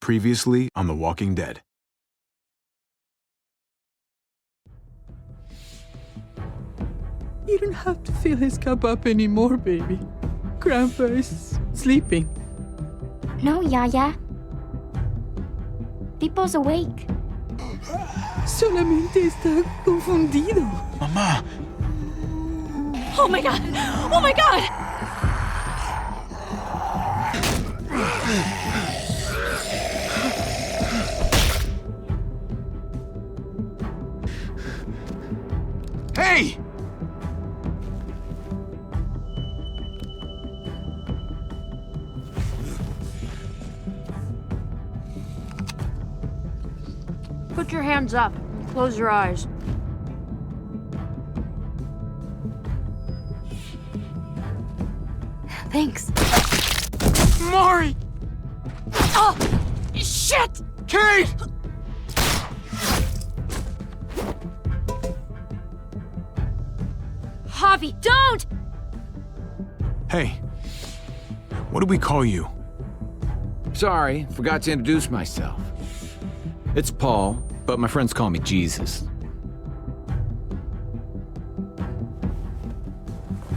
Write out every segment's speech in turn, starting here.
Previously on The Walking Dead. You don't have to fill his cup up anymore, baby. Grandpa is sleeping. No, Yaya. Pipo's awake. Solamente está confundido. Mamá! Oh my god! Oh my god! Hey! Put your hands up and close your eyes. Thanks. Mari! Oh! Shit! Kate! Javi, don't! Hey. What do we call you? Sorry, forgot to introduce myself. It's Paul, but my friends call me Jesus.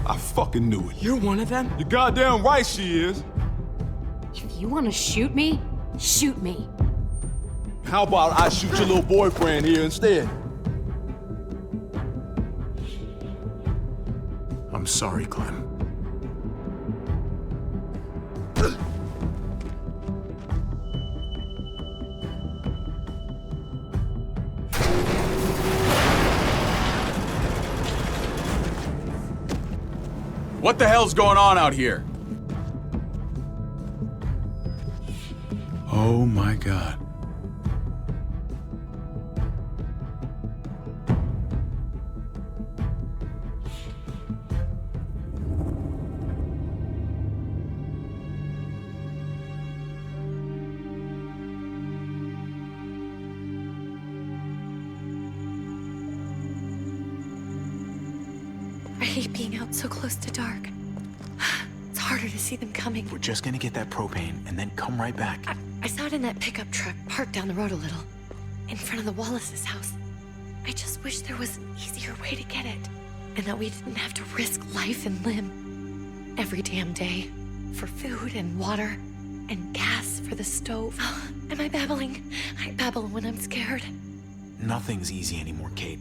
I fucking knew it. You're one of them? You're goddamn right she is. If you want to shoot me, shoot me. How about I shoot your little boyfriend here instead? I'm sorry, Clem. What the hell's going on out here? Oh my God. I hate being out so close to dark. It's harder to see them coming. We're just gonna get that propane and then come right back. I saw it in that pickup truck parked down the road a little, in front of the Wallace's house. I just wish there was an easier way to get it, and that we didn't have to risk life and limb every damn day for food and water and gas for the stove. Am I babbling? I babble when I'm scared. Nothing's easy anymore, Kate.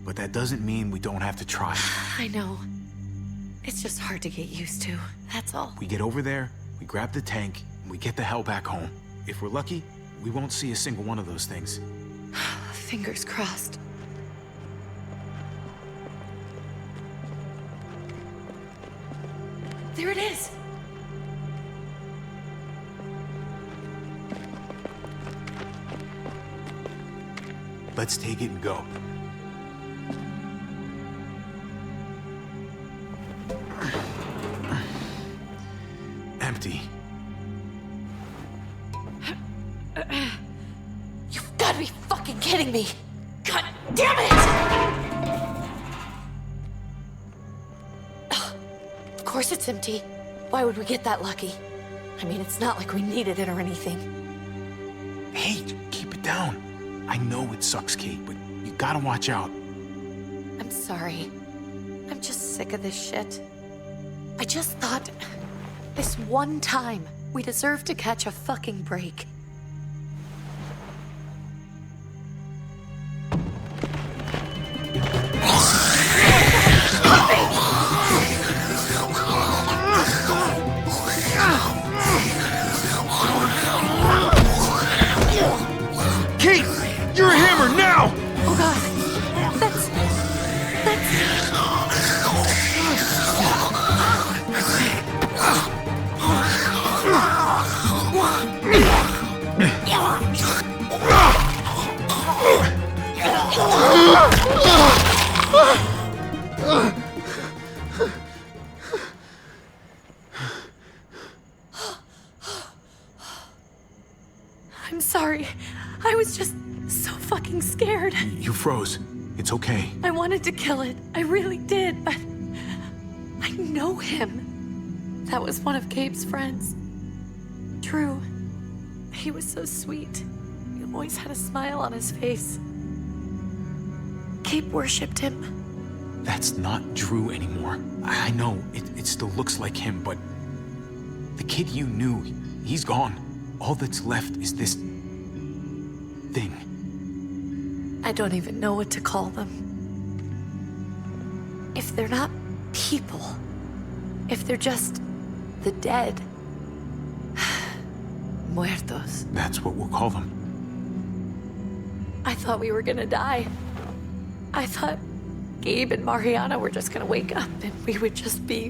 But that doesn't mean we don't have to try. I know. It's just hard to get used to, that's all. We get over there, we grab the tank, and we get the hell back home. If we're lucky, we won't see a single one of those things. Fingers crossed. There it is! Let's take it and go. Empty. You've got to be fucking kidding me! God damn it! Of course it's empty. Why would we get that lucky? I mean, it's not like we needed it or anything. Hey, keep it down. I know it sucks, Kate, but you gotta watch out. I'm sorry. I'm just sick of this shit. I just thought, this one time, we deserve to catch a fucking break. Kate! You're a hammer now! Oh god, that's... I'm sorry. I was just so fucking scared. You froze. It's okay. I wanted to kill it. I really did, but I know him. That was one of Gabe's friends. Drew. He was so sweet. He always had a smile on his face. Gabe worshipped him. That's not Drew anymore. I know, it still looks like him, but the kid you knew, he's gone. All that's left is this thing. I don't even know what to call them. If they're not people, if they're just the dead, muertos. That's what we'll call them. I thought we were gonna die. I thought Gabe and Mariana were just gonna wake up and we would just be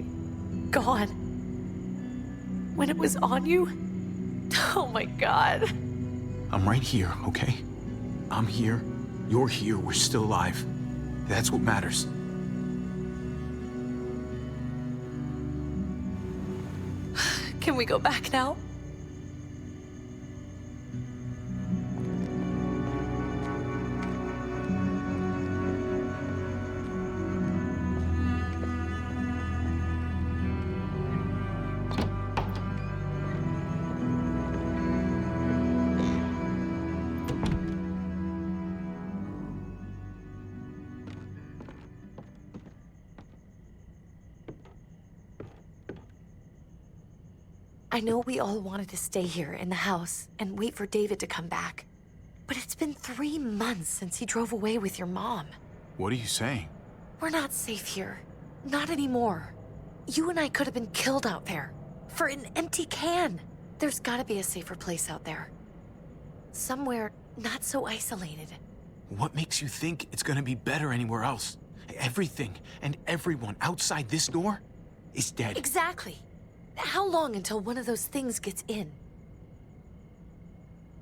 gone. When it was on you, oh my God. I'm right here, okay? I'm here. You're here. We're still alive. That's what matters. Can we go back now? I know we all wanted to stay here in the house and wait for David to come back. But it's been 3 months since he drove away with your mom. What are you saying? We're not safe here. Not anymore. You and I could have been killed out there. For an empty can. There's gotta be a safer place out there. Somewhere not so isolated. What makes you think it's gonna be better anywhere else? Everything and everyone outside this door is dead. Exactly. How long until one of those things gets in?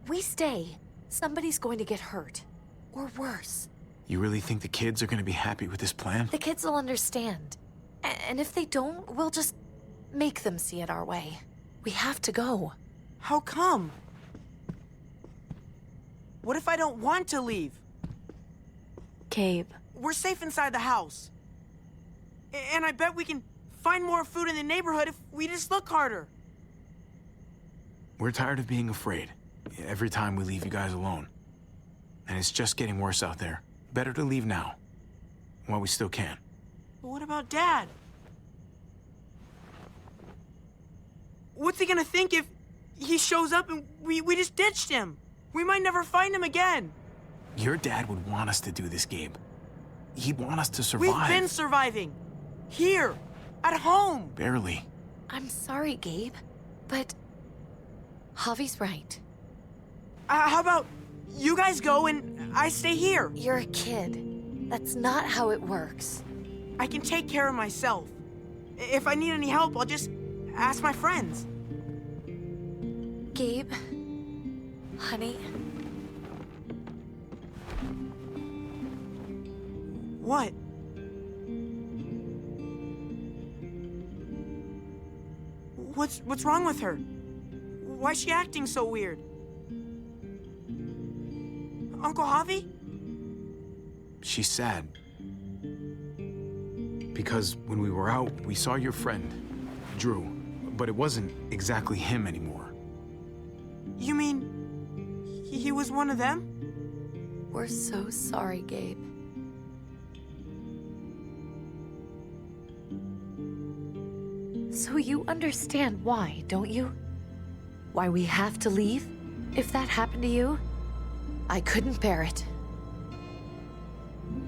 We stay, somebody's going to get hurt. Or worse. You really think the kids are gonna be happy with this plan? The kids will understand. And if they don't, we'll just make them see it our way. We have to go. How come? What if I don't want to leave? Gabe. We're safe inside the house. And I bet we can find more food in the neighborhood if we just look harder. We're tired of being afraid. Every time we leave you guys alone. And it's just getting worse out there. Better to leave now. While we still can. But what about Dad? What's he gonna think if he shows up and we just ditched him? We might never find him again. Your dad would want us to do this, Gabe. He'd want us to survive. We've been surviving. Here. At home. Barely. I'm sorry, Gabe. But Javi's right. How about you guys go and I stay here? You're a kid. That's not how it works. I can take care of myself. If I need any help, I'll just ask my friends. Gabe, honey. What? What's wrong with her? Why is she acting so weird? Uncle Javi? She's sad. Because when we were out, we saw your friend, Drew. But it wasn't exactly him anymore. You mean he was one of them? We're so sorry, Gabe. So you understand why, don't you? Why we have to leave? If that happened to you, I couldn't bear it.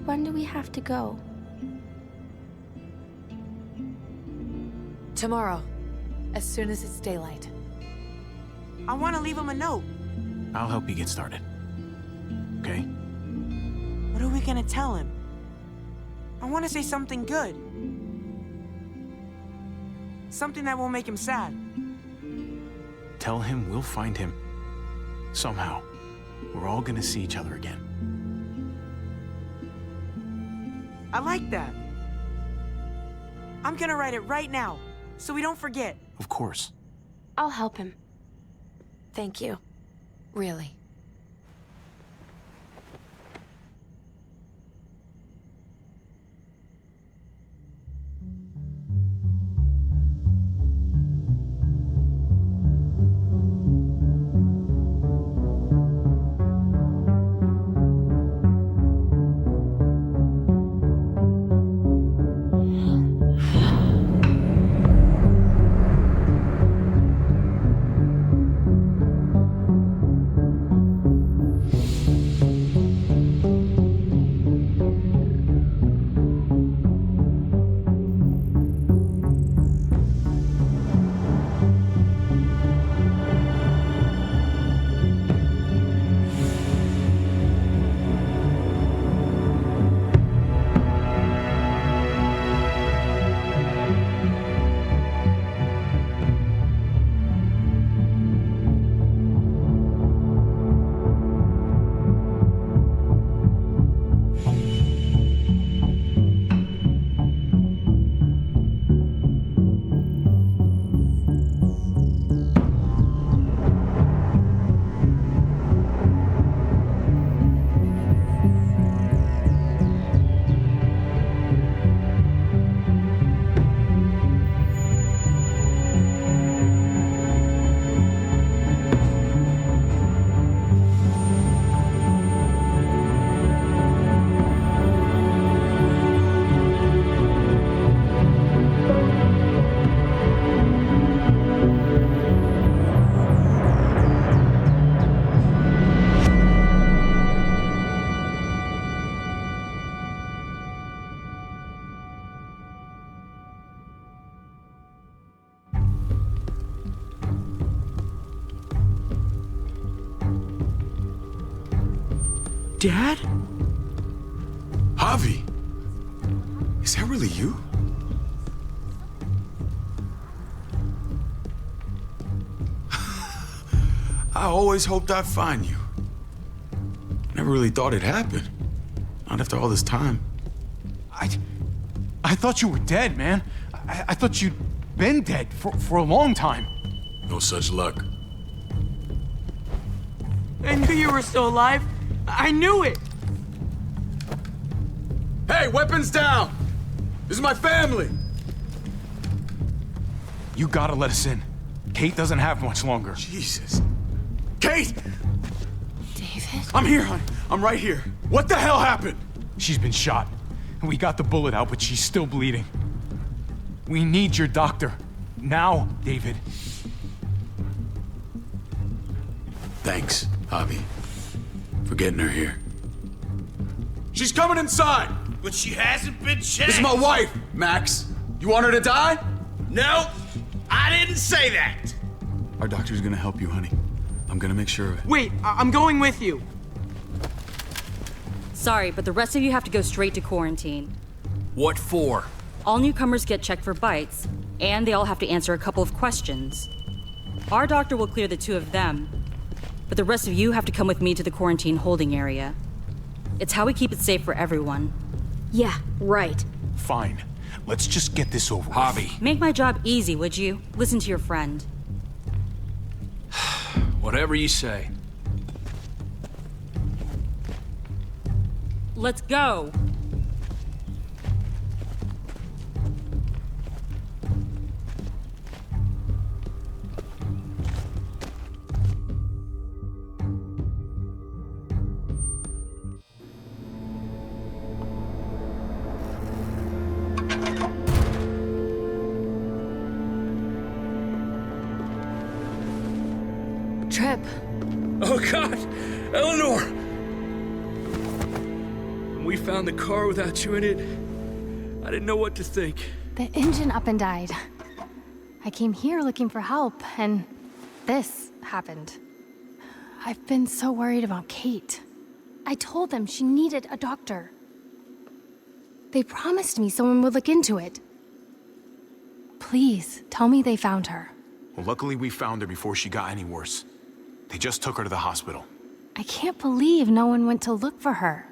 When do we have to go? Tomorrow, as soon as it's daylight. I want to leave him a note. I'll help you get started. Okay? What are we gonna tell him? I want to say something good. Something that won't make him sad. Tell him we'll find him. Somehow. We're all gonna see each other again. I like that. I'm gonna write it right now, so we don't forget. Of course. I'll help him. Thank you. Really. Dad? Javi, is that really you? I always hoped I'd find you. Never really thought it'd happen. Not after all this time. I thought you were dead, man. I thought you'd been dead for a long time. No such luck. I knew you were still alive. I knew it. Hey, weapons down! This is my family! You gotta let us in. Kate doesn't have much longer. Jesus. Kate! David? I'm here, honey. I'm right here. What the hell happened? She's been shot. We got the bullet out, but she's still bleeding. We need your doctor. Now, David. Thanks, Javi, for getting her here. She's coming inside! But she hasn't been checked. This is my wife, Max. You want her to die? No, I didn't say that. Our doctor's gonna help you, honey. I'm gonna make sure of it. Wait, I'm going with you. Sorry, but the rest of you have to go straight to quarantine. What for? All newcomers get checked for bites, and they all have to answer a couple of questions. Our doctor will clear the two of them, but the rest of you have to come with me to the quarantine holding area. It's how we keep it safe for everyone. Yeah, right. Fine. Let's just get this over with. Javi. Make my job easy, would you? Listen to your friend. Whatever you say. Let's go! Trip. Oh, God! Eleanor! When we found the car without you in it, I didn't know what to think. The engine up and died. I came here looking for help, and this happened. I've been so worried about Kate. I told them she needed a doctor. They promised me someone would look into it. Please, tell me they found her. Well, luckily we found her before she got any worse. They just took her to the hospital. I can't believe no one went to look for her.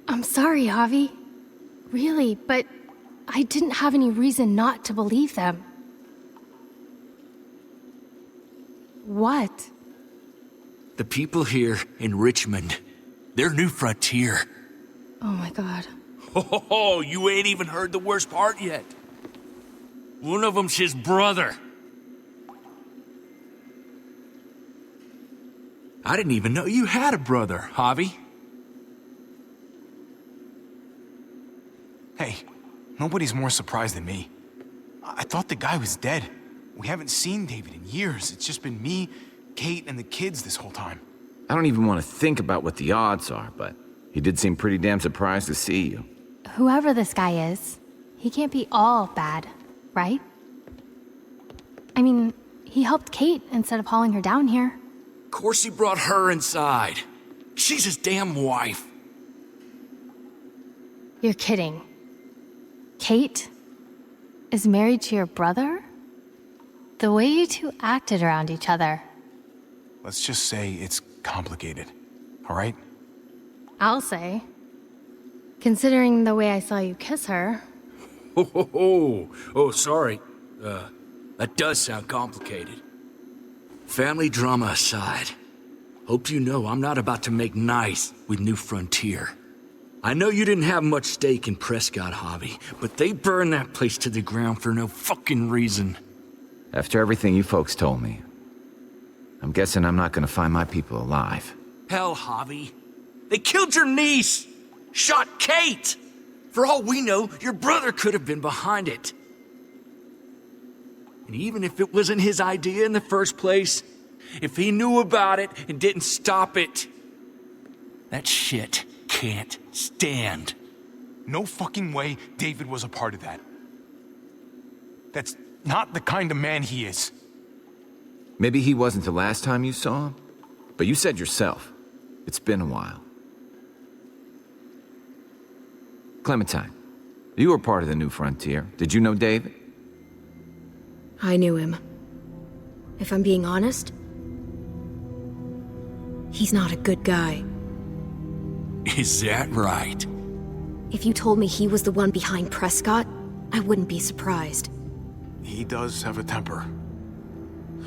I'm sorry, Javi. Really, but I didn't have any reason not to believe them. What? The people here in Richmond, they're New Frontier. Oh my God. Oh, you ain't even heard the worst part yet. One of them's his brother. I didn't even know you had a brother, Javi. Hey, nobody's more surprised than me. I thought the guy was dead. We haven't seen David in years. It's just been me, Kate, and the kids this whole time. I don't even want to think about what the odds are, but he did seem pretty damn surprised to see you. Whoever this guy is, he can't be all bad, right? I mean, he helped Kate instead of hauling her down here. Of course he brought her inside. She's his damn wife. You're kidding. Kate is married to your brother? The way you two acted around each other. Let's just say it's complicated, all right? I'll say. Considering the way I saw you kiss her. Oh, sorry. That does sound complicated. Family drama aside, hope you know I'm not about to make nice with New Frontier. I know you didn't have much stake in Prescott, Javi, but they burned that place to the ground for no fucking reason. After everything you folks told me, I'm guessing I'm not gonna find my people alive. Hell, Javi. They killed your niece! Shot Kate! For all we know, your brother could have been behind it. And even if it wasn't his idea in the first place, if he knew about it and didn't stop it, that shit can't stand. No fucking way David was a part of that. That's not the kind of man he is. Maybe he wasn't the last time you saw him, but you said yourself, it's been a while. Clementine, you were part of the New Frontier. Did you know David? I knew him. If I'm being honest, he's not a good guy. Is that right? If you told me he was the one behind Prescott, I wouldn't be surprised. He does have a temper.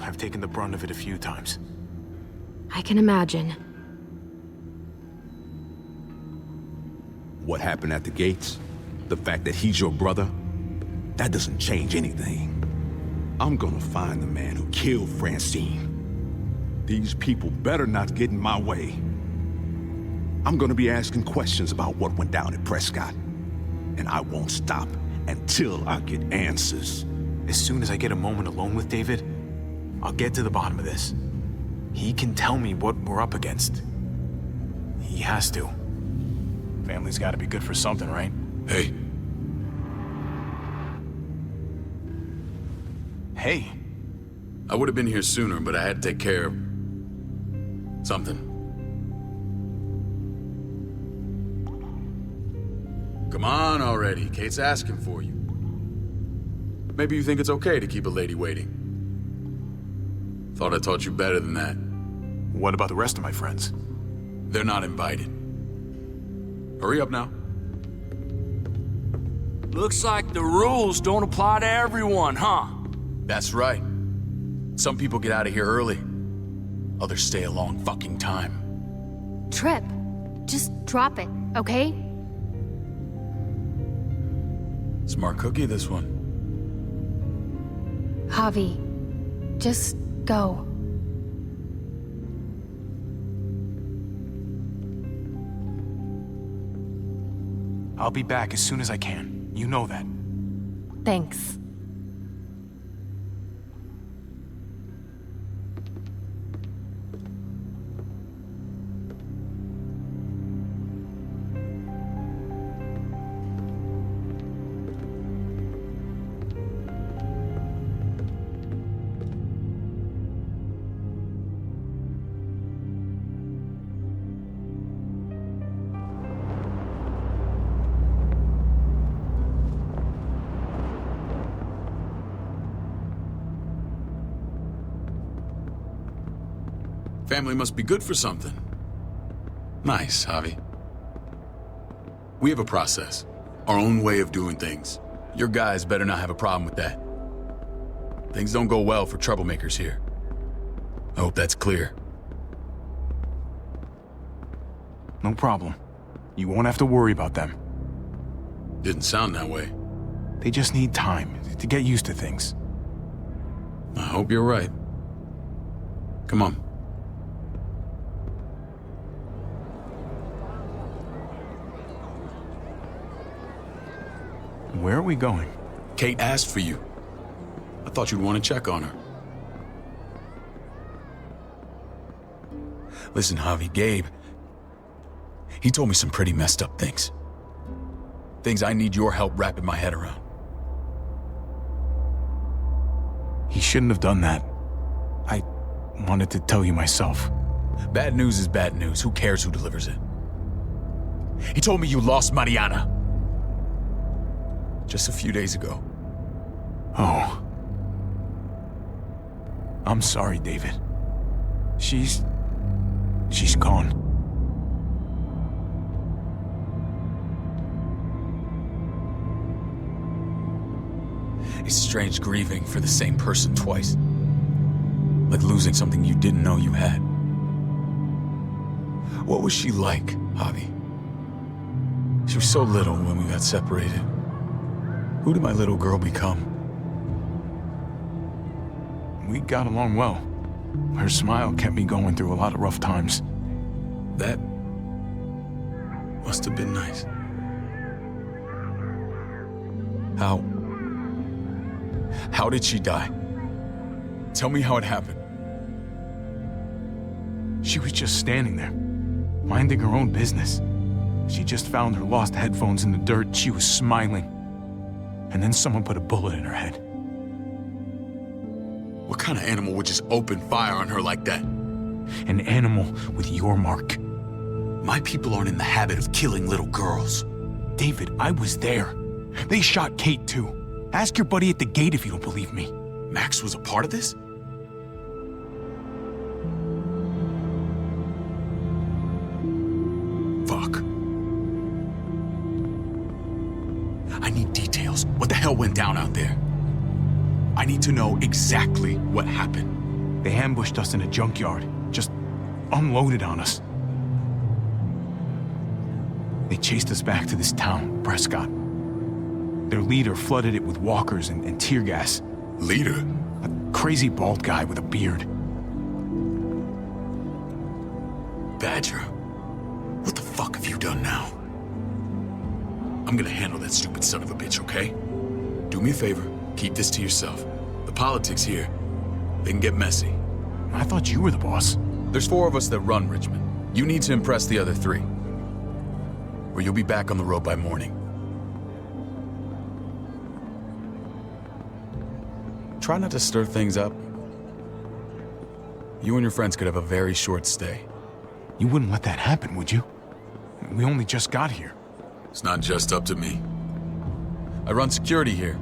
I've taken the brunt of it a few times. I can imagine. What happened at the gates? The fact that he's your brother? That doesn't change anything. I'm gonna find the man who killed Francine. These people better not get in my way. I'm gonna be asking questions about what went down at Prescott. And I won't stop until I get answers. As soon as I get a moment alone with David, I'll get to the bottom of this. He can tell me what we're up against. He has to. Family's gotta be good for something, right? Hey. Hey. I would have been here sooner, but I had to take care of something. Come on already. Kate's asking for you. Maybe you think it's okay to keep a lady waiting. Thought I taught you better than that. What about the rest of my friends? They're not invited. Hurry up now. Looks like the rules don't apply to everyone, huh? That's right. Some people get out of here early. Others stay a long fucking time. Trip, just drop it, okay? Smart cookie, this one. Javi, just go. I'll be back as soon as I can. You know that. Thanks. Family must be good for something. Nice, Javi. We have a process, our own way of doing things. Your guys better not have a problem with that. Things don't go well for troublemakers here. I hope that's clear. No problem. You won't have to worry about them. Didn't sound that way. They just need time to get used to things. I hope you're right. Come on. Where are we going? Kate asked for you. I thought you'd want to check on her. Listen, Javi, Gabe, he told me some pretty messed up things. Things I need your help wrapping my head around. He shouldn't have done that. I wanted to tell you myself. Bad news is bad news. Who cares who delivers it? He told me you lost Mariana. Just a few days ago. Oh. I'm sorry, David. She's gone. It's strange grieving for the same person twice. Like losing something you didn't know you had. What was she like, Javi? She was so little when we got separated. Who did my little girl become? We got along well. Her smile kept me going through a lot of rough times. That must have been nice. How did she die? Tell me how it happened. She was just standing there, minding her own business. She just found her lost headphones in the dirt. She was smiling. And then someone put a bullet in her head. What kind of animal would just open fire on her like that? An animal with your mark. My people aren't in the habit of killing little girls. David, I was there. They shot Kate too. Ask your buddy at the gate if you don't believe me. Max was a part of this? Fuck. I need details. What the hell went down out there? I need to know exactly what happened. They ambushed us in a junkyard. Just unloaded on us. They chased us back to this town, Prescott. Their leader flooded it with walkers and tear gas. Leader? A crazy bald guy with a beard. Badger, what the fuck have you done now? I'm gonna handle that stupid son of a bitch, okay? Do me a favor, keep this to yourself. The politics here, they can get messy. I thought you were the boss. There's 4 of us that run Richmond. You need to impress the other 3. Or you'll be back on the road by morning. Try not to stir things up. You and your friends could have a very short stay. You wouldn't let that happen, would you? We only just got here. It's not just up to me. I run security here,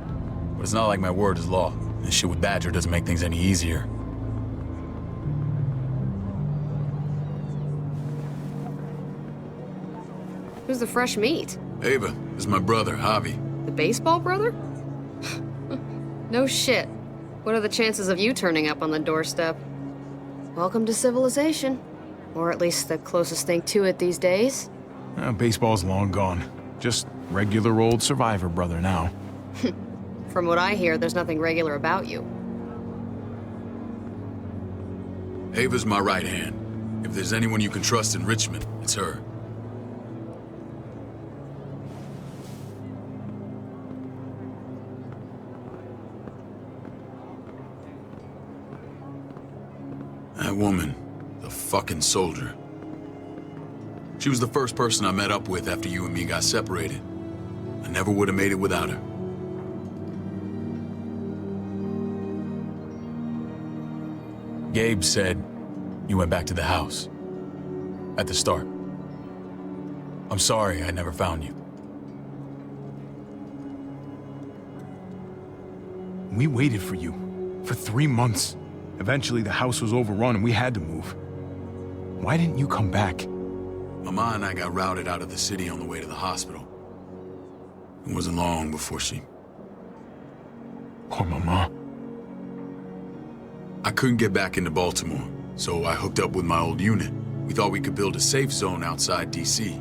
but it's not like my word is law. This shit with Badger doesn't make things any easier. Who's the fresh meat? Ava, this is my brother, Javi. The baseball brother? No shit. What are the chances of you turning up on the doorstep? Welcome to civilization. Or at least the closest thing to it these days. Baseball's long gone. Just regular old survivor brother now. From what I hear, there's nothing regular about you. Ava's my right hand. If there's anyone you can trust in Richmond, it's her. That woman, the fucking soldier. She was the first person I met up with after you and me got separated. I never would have made it without her. Gabe said you went back to the house. At the start. I'm sorry I never found you. We waited for you. For 3 months. Eventually the house was overrun and we had to move. Why didn't you come back? Mama and I got routed out of the city on the way to the hospital. It wasn't long before she... Poor Mama. I couldn't get back into Baltimore, so I hooked up with my old unit. We thought we could build a safe zone outside D.C.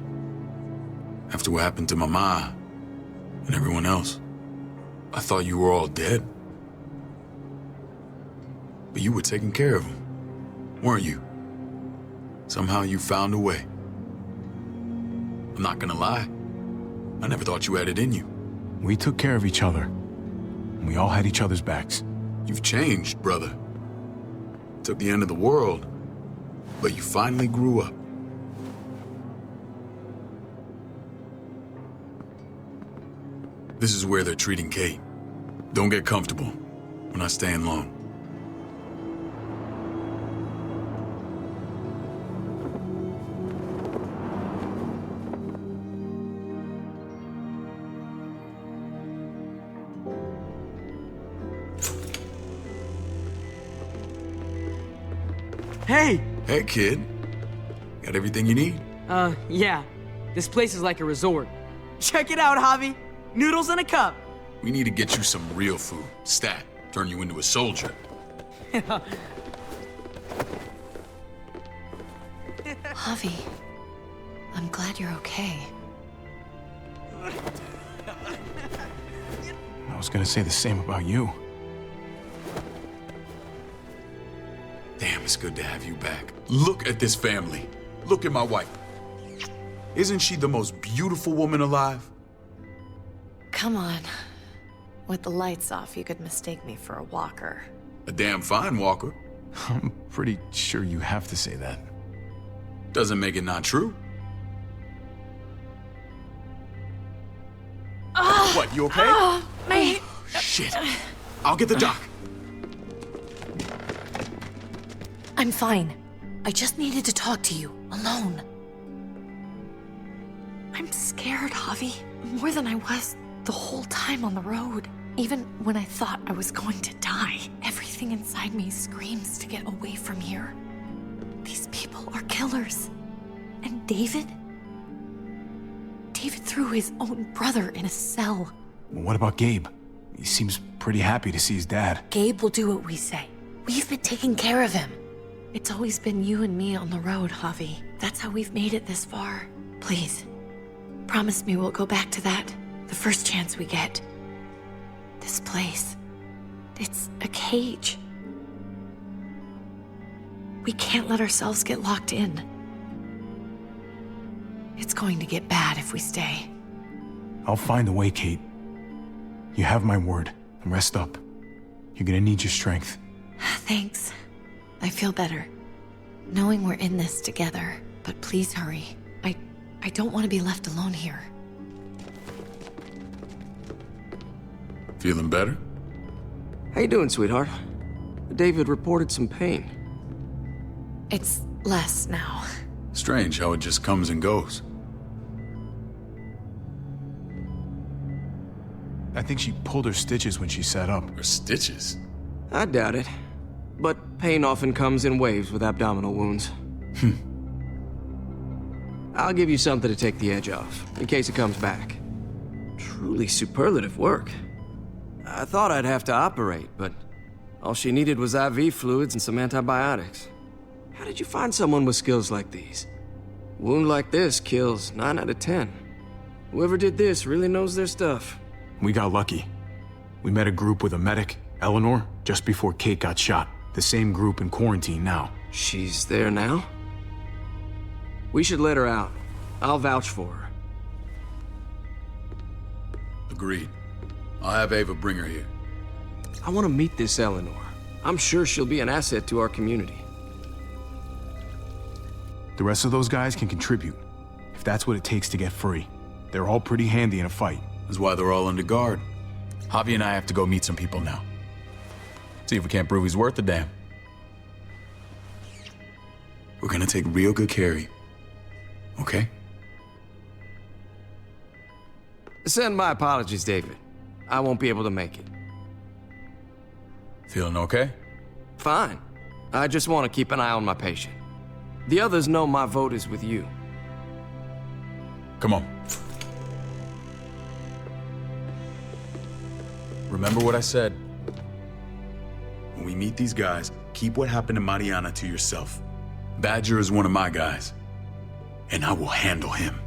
After what happened to Mama and everyone else, I thought you were all dead. But you were taking care of them, weren't you? Somehow you found a way. I'm not gonna lie. I never thought you had it in you. We took care of each other. We all had each other's backs. You've changed, brother. Took the end of the world, but you finally grew up. This is where they're treating Kate. Don't get comfortable. We're not staying long. Hey! Hey, kid. Got everything you need? Yeah. This place is like a resort. Check it out, Javi. Noodles in a cup. We need to get you some real food. Stat. Turn you into a soldier. Javi, I'm glad you're okay. I was gonna say the same about you. Damn, it's good to have you back. Look at this family. Look at my wife. Isn't she the most beautiful woman alive? Come on. With the lights off, you could mistake me for a walker. A damn fine walker. I'm pretty sure you have to say that. Doesn't make it not true. What, you okay? My... Shit. I'll get the doc. I'm fine. I just needed to talk to you, alone. I'm scared, Javi. More than I was the whole time on the road. Even when I thought I was going to die, everything inside me screams to get away from here. These people are killers. And David? David threw his own brother in a cell. Well, what about Gabe? He seems pretty happy to see his dad. Gabe will do what we say. We've been taking care of him. It's always been you and me on the road, Javi. That's how we've made it this far. Please, promise me we'll go back to that the first chance we get. This place, it's a cage. We can't let ourselves get locked in. It's going to get bad if we stay. I'll find a way, Kate. You have my word. Rest up. You're gonna need your strength. Thanks. I feel better. Knowing we're in this together. But please hurry. I don't want to be left alone here. Feeling better? How you doing, sweetheart? David reported some pain. It's less now. Strange how it just comes and goes. I think she pulled her stitches when she sat up. Her stitches? I doubt it. But pain often comes in waves with abdominal wounds. I'll give you something to take the edge off, in case it comes back. Truly superlative work. I thought I'd have to operate, but all she needed was IV fluids and some antibiotics. How did you find someone with skills like these? A wound like this kills 9 out of 10. Whoever did this really knows their stuff. We got lucky. We met a group with a medic, Eleanor, just before Kate got shot. The same group in quarantine now. She's there now? We should let her out. I'll vouch for her. Agreed. I'll have Ava bring her here. I want to meet this Eleanor. I'm sure she'll be an asset to our community. The rest of those guys can contribute, if that's what it takes to get free. They're all pretty handy in a fight. That's why they're all under guard. Javi and I have to go meet some people now. See if we can't prove he's worth the damn. We're gonna take real good care of you. Okay? Send my apologies, David. I won't be able to make it. Feeling okay? Fine. I just want to keep an eye on my patient. The others know my vote is with you. Come on. Remember what I said. When we meet these guys, keep what happened to Mariana to yourself. Badger is one of my guys, and I will handle him.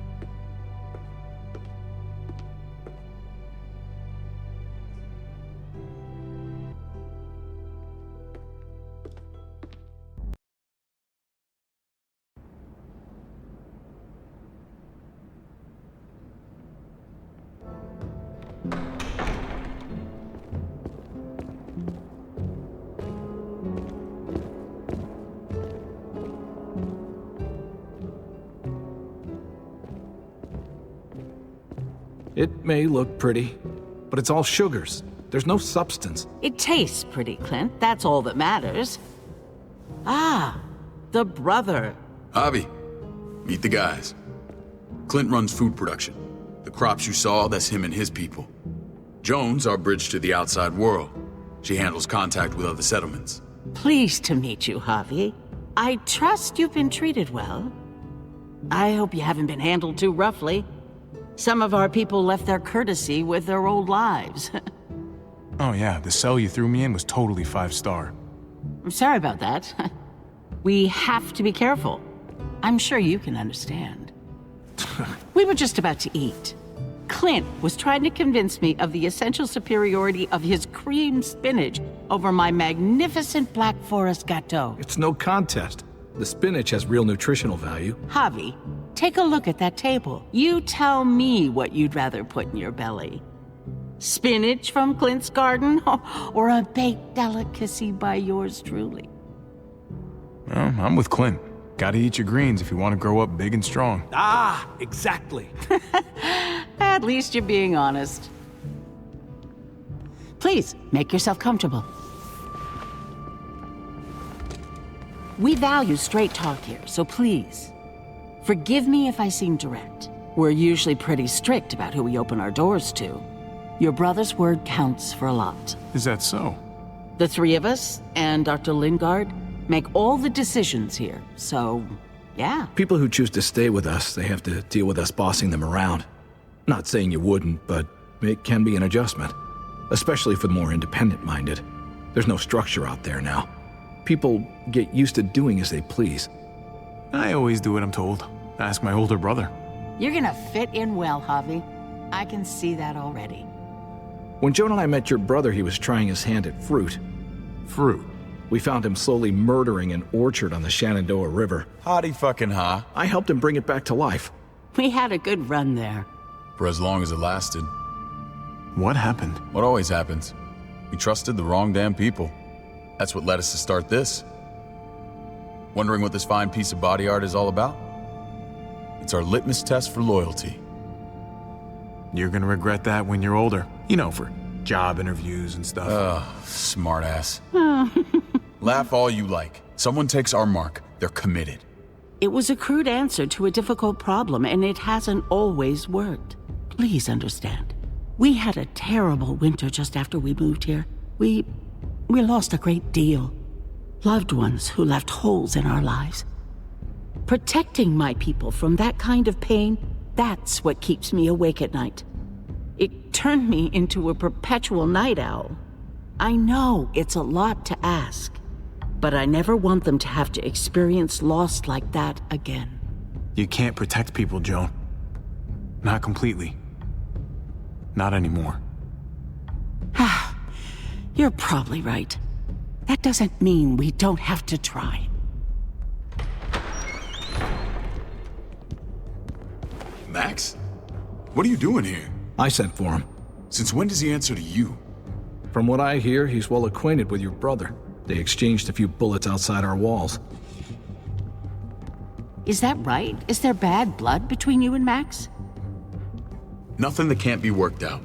It may look pretty, but it's all sugars. There's no substance. It tastes pretty, Clint. That's all that matters. Ah, the brother. Javi, meet the guys. Clint runs food production. The crops you saw, that's him and his people. Jones, our bridge to the outside world. She handles contact with other settlements. Pleased to meet you, Javi. I trust you've been treated well. I hope you haven't been handled too roughly. Some of our people left their courtesy with their old lives. Oh yeah, the cell you threw me in was totally 5-star. I'm sorry about that. We have to be careful. I'm sure you can understand. We were just about to eat. Clint was trying to convince me of the essential superiority of his cream spinach over my magnificent Black Forest gâteau. It's no contest. The spinach has real nutritional value. Javi, take a look at that table. You tell me what you'd rather put in your belly. Spinach from Clint's garden, or a baked delicacy by yours truly? Well, I'm with Clint. Gotta eat your greens if you want to grow up big and strong. Ah, exactly. At least you're being honest. Please, make yourself comfortable. We value straight talk here, so please, forgive me if I seem direct. We're usually pretty strict about who we open our doors to. Your brother's word counts for a lot. Is that so? The three of us and Dr. Lingard make all the decisions here, so yeah. People who choose to stay with us, they have to deal with us bossing them around. Not saying you wouldn't, but it can be an adjustment. Especially for the more independent-minded. There's no structure out there now. People get used to doing as they please. I always do what I'm told. Ask my older brother. You're gonna fit in well, Javi. I can see that already. When Joan and I met your brother, he was trying his hand at fruit. Fruit? We found him slowly murdering an orchard on the Shenandoah River. Howdy fucking ha. I helped him bring it back to life. We had a good run there. For as long as it lasted. What happened? What always happens. We trusted the wrong damn people. That's what led us to start this. Wondering what this fine piece of body art is all about? It's our litmus test for loyalty. You're gonna regret that when you're older. You know, for job interviews and stuff. Ugh, smartass. Laugh all you like. Someone takes our mark, they're committed. It was a crude answer to a difficult problem, and it hasn't always worked. Please understand. We had a terrible winter just after we moved here. We lost a great deal. Loved ones who left holes in our lives. Protecting my people from that kind of pain, that's what keeps me awake at night. It turned me into a perpetual night owl. I know it's a lot to ask, but I never want them to have to experience loss like that again. You can't protect people, Joan. Not completely. Not anymore. You're probably right. That doesn't mean we don't have to try. Max? What are you doing here? I sent for him. Since when does he answer to you? From what I hear, he's well acquainted with your brother. They exchanged a few bullets outside our walls. Is that right? Is there bad blood between you and Max? Nothing that can't be worked out.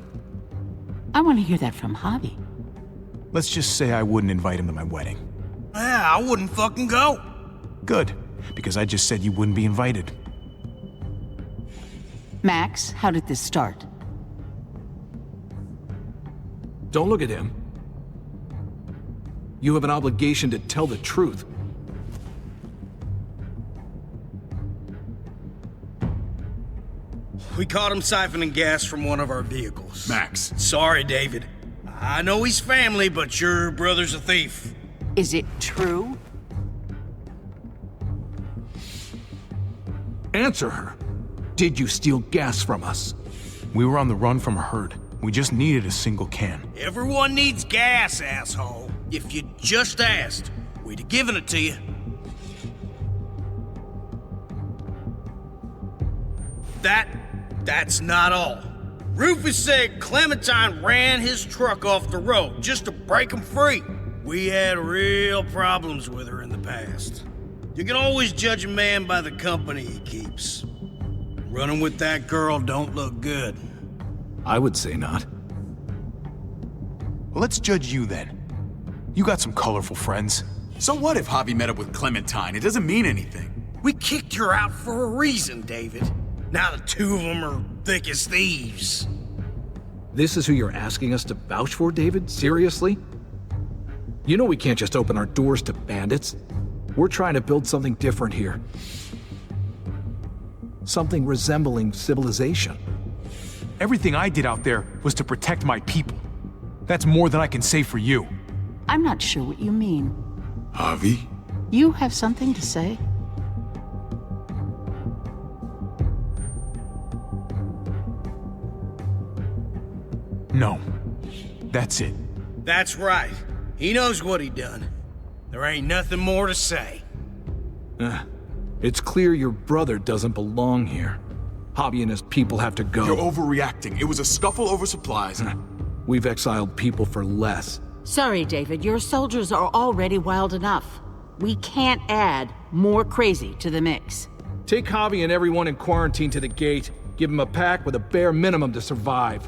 I want to hear that from Javi. Let's just say I wouldn't invite him to my wedding. Yeah, I wouldn't fucking go. Good, because I just said you wouldn't be invited. Max, how did this start? Don't look at him. You have an obligation to tell the truth. We caught him siphoning gas from one of our vehicles. Max. Sorry, David. I know he's family, but your brother's a thief. Is it true? Answer her. Did you steal gas from us? We were on the run from a herd. We just needed a single can. Everyone needs gas, asshole. If you just asked, we'd have given it to you. That's not all. Rufus said Clementine ran his truck off the road just to break him free. We had real problems with her in the past. You can always judge a man by the company he keeps. Running with that girl don't look good. I would say not. Well, let's judge you then. You got some colorful friends. So what if Javi met up with Clementine? It doesn't mean anything. We kicked her out for a reason, David. Now the two of them are thick as thieves. This is who you're asking us to vouch for, David? Seriously? You know we can't just open our doors to bandits. We're trying to build something different here. Something resembling civilization. Everything I did out there was to protect my people. That's more than I can say for you. I'm not sure what you mean. Javi? You have something to say? No. That's it. That's right. He knows what he done. There ain't nothing more to say. It's clear your brother doesn't belong here. Javi and his people have to go. You're overreacting. It was a scuffle over supplies. We've exiled people for less. Sorry, David. Your soldiers are already wild enough. We can't add more crazy to the mix. Take Javi and everyone in quarantine to the gate. Give them a pack with a bare minimum to survive.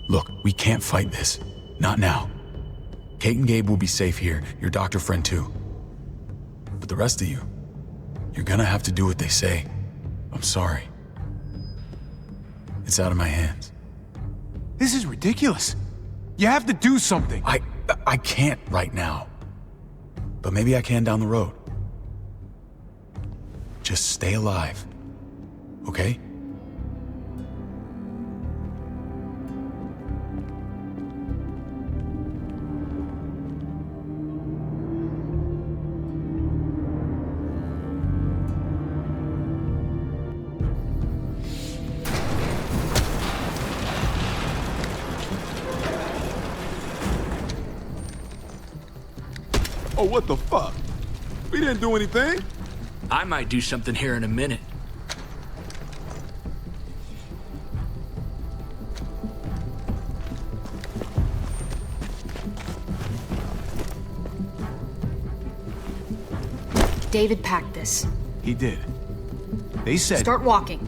Look, we can't fight this. Not now. Kate and Gabe will be safe here, your doctor friend too. But the rest of you, you're gonna have to do what they say. I'm sorry. It's out of my hands. This is ridiculous. You have to do something. I can't right now. But maybe I can down the road. Just stay alive, okay? Oh, what the fuck? We didn't do anything. I might do something here in a minute. David packed this. He did. They said... Start walking.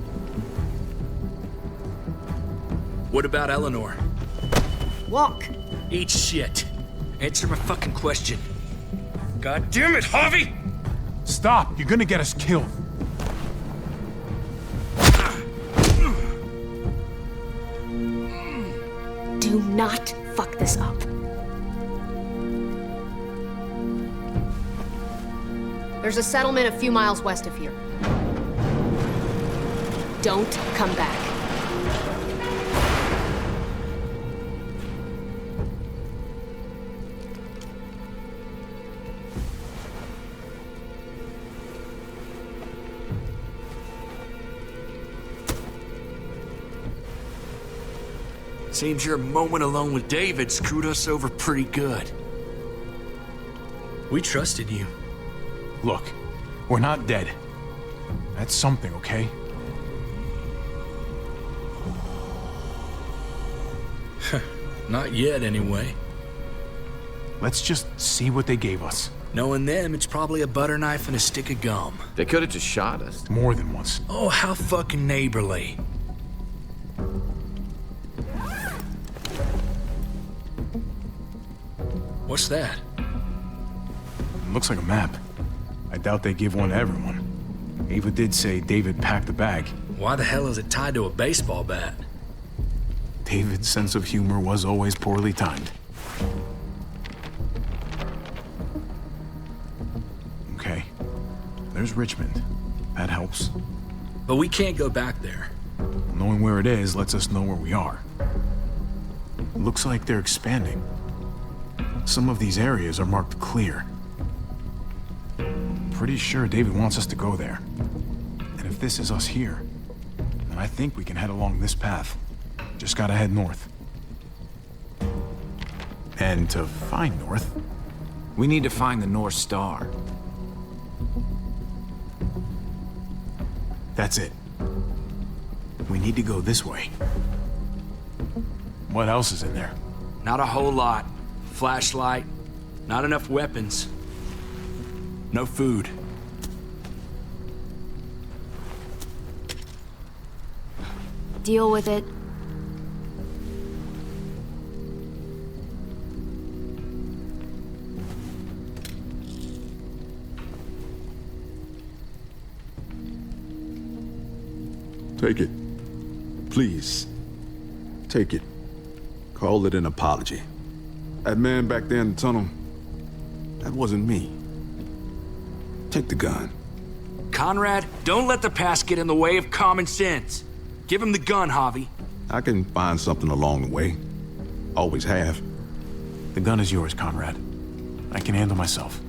What about Eleanor? Walk. Eat shit. Answer my fucking question. God damn it, Javi! Stop! You're gonna get us killed. Do not fuck this up. There's a settlement a few miles west of here. Don't come back. Seems your moment alone with David screwed us over pretty good. We trusted you. Look, we're not dead. That's something, okay? Not yet, anyway. Let's just see what they gave us. Knowing them, it's probably a butter knife and a stick of gum. They could have just shot us. More than once. Oh, how fucking neighborly. What's that? Looks like a map. I doubt they give one to everyone. Ava did say David packed the bag. Why the hell is it tied to a baseball bat? David's sense of humor was always poorly timed. Okay. There's Richmond. That helps. But we can't go back there. Knowing where it is lets us know where we are. Looks like they're expanding. Some of these areas are marked clear. Pretty sure David wants us to go there. And if this is us here, then I think we can head along this path. Just gotta head north. And to find north... We need to find the North Star. That's it. We need to go this way. What else is in there? Not a whole lot. Flashlight, not enough weapons. No food. Deal with it. Take it. Please. Take it. Call it an apology. That man back there in the tunnel, that wasn't me. Take the gun. Conrad, don't let the past get in the way of common sense. Give him the gun, Javi. I can find something along the way. Always have. The gun is yours, Conrad. I can handle myself.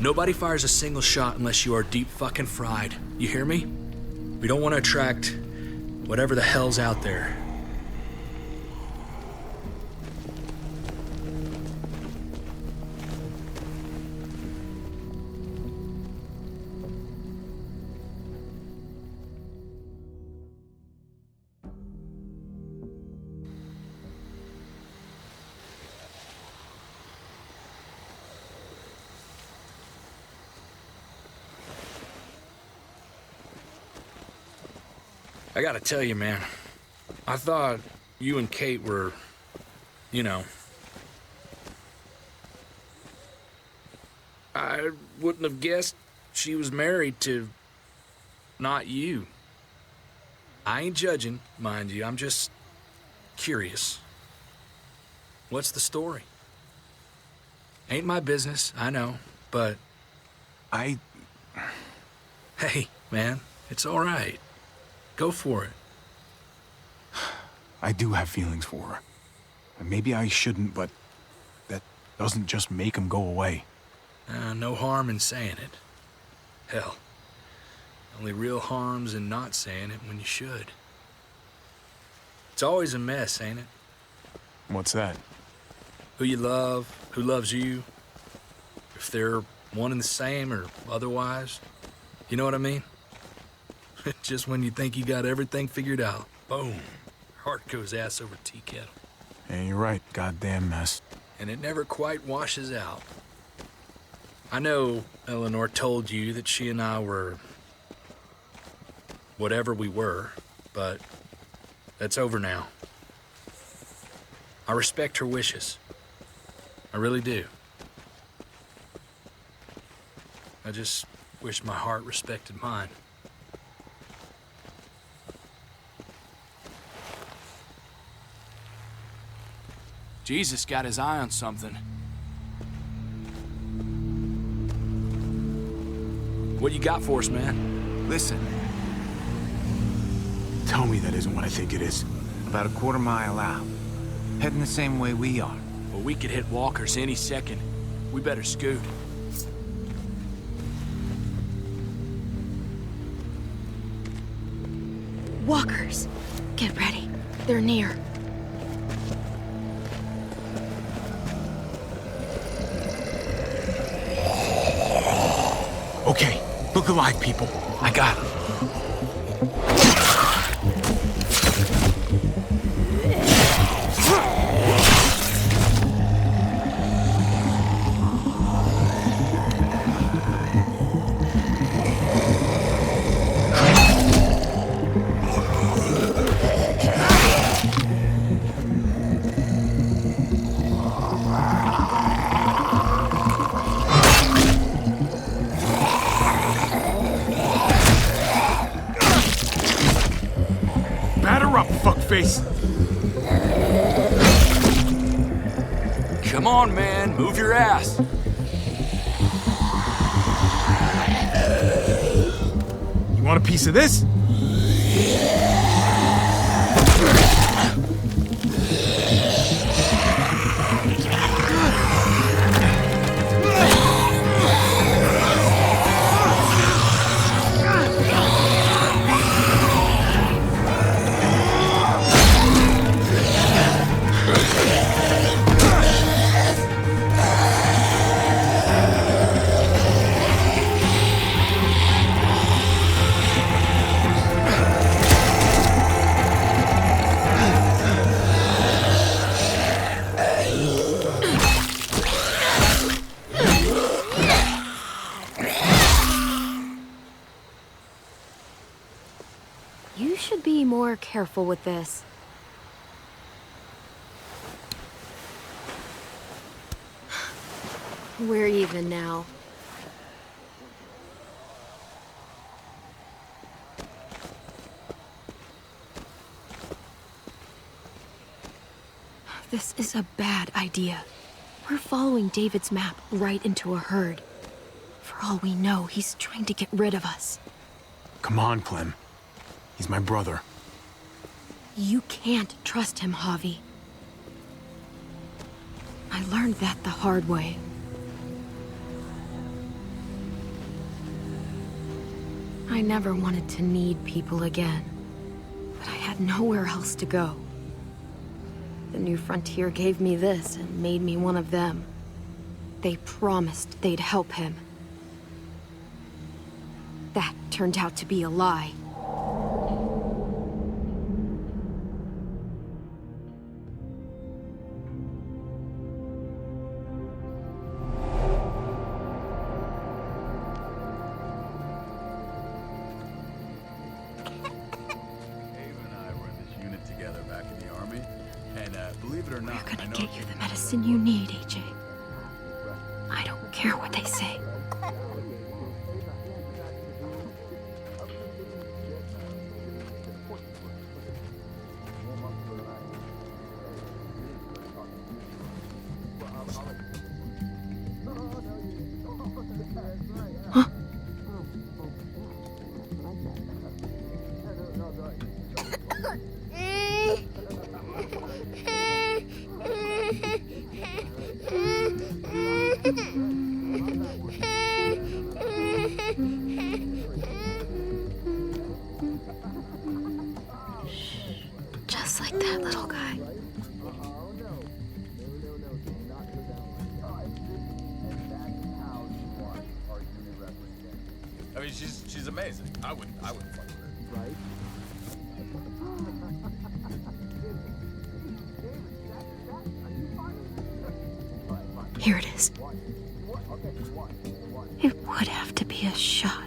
Nobody fires a single shot unless you are deep fucking fried. You hear me? We don't want to attract whatever the hell's out there. I gotta tell you, man, I thought you and Kate were, you know, I wouldn't have guessed she was married to... not you. I ain't judging, mind you. I'm just curious. What's the story? Ain't my business, I know, but... Hey, man, it's all right. Go for it. I do have feelings for her. And maybe I shouldn't, but that doesn't just make them go away. No harm in saying it. Hell, only real harm's in not saying it when you should. It's always a mess, ain't it? What's that? Who you love, who loves you, if they're one and the same or otherwise. You know what I mean? Just when you think you got everything figured out, boom, heart goes ass over tea kettle. Yeah, you're right. Goddamn mess. And it never quite washes out. I know Eleanor told you that she and I were... whatever we were, but that's over now. I respect her wishes. I really do. I just wish my heart respected mine. Jesus got his eye on something. What you got for us, man? Listen. Tell me that isn't what I think it is. About a quarter mile out. Heading the same way we are. Well, we could hit walkers any second. We better scoot. Walkers! Get ready. They're near. Okay, look alive, people. I got it. Face. Come on, man. Move your ass. You want a piece of this? You should be more careful with this. We're even now. This is a bad idea. We're following David's map right into a herd. For all we know, he's trying to get rid of us. Come on, Clem. He's my brother. You can't trust him, Javi. I learned that the hard way. I never wanted to need people again, but I had nowhere else to go. The New Frontier gave me this and made me one of them. They promised they'd help him. That turned out to be a lie. We're gonna get you the medicine you need, AJ. I don't care what they say. Just like that little guy. I mean, she's amazing. I wouldn't fuck with her. Right? Here it is. It would have to be a shot.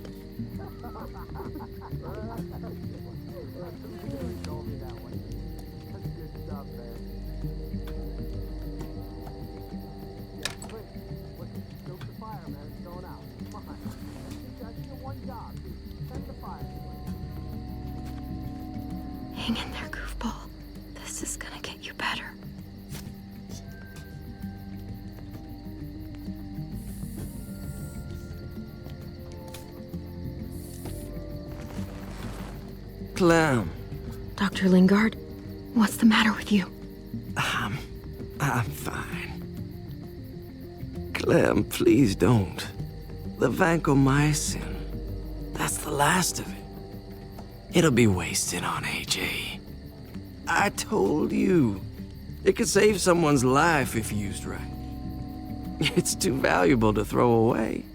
Hang in there, goofball. This is gonna get you better. Clem. Dr. Lingard, what's the matter with you? I'm fine. Clem, please don't. The vancomycin, that's the last of it. It'll be wasted on AJ. I told you. It could save someone's life if used right. It's too valuable to throw away.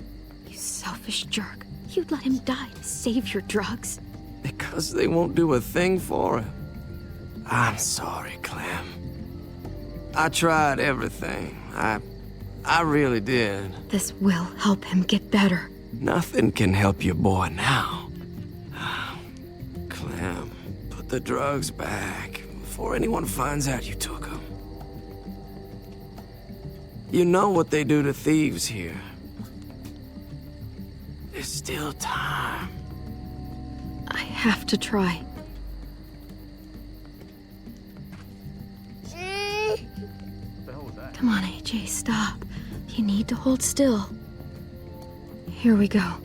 You selfish jerk. You'd let him die to save your drugs. Because they won't do a thing for him. I'm sorry, Clem. I tried everything. I really did. This will help him get better. Nothing can help your boy now. Clem, put the drugs back before anyone finds out you took them. You know what they do to thieves here. There's still time. I have to try. Come on, AJ, stop. You need to hold still. Here we go.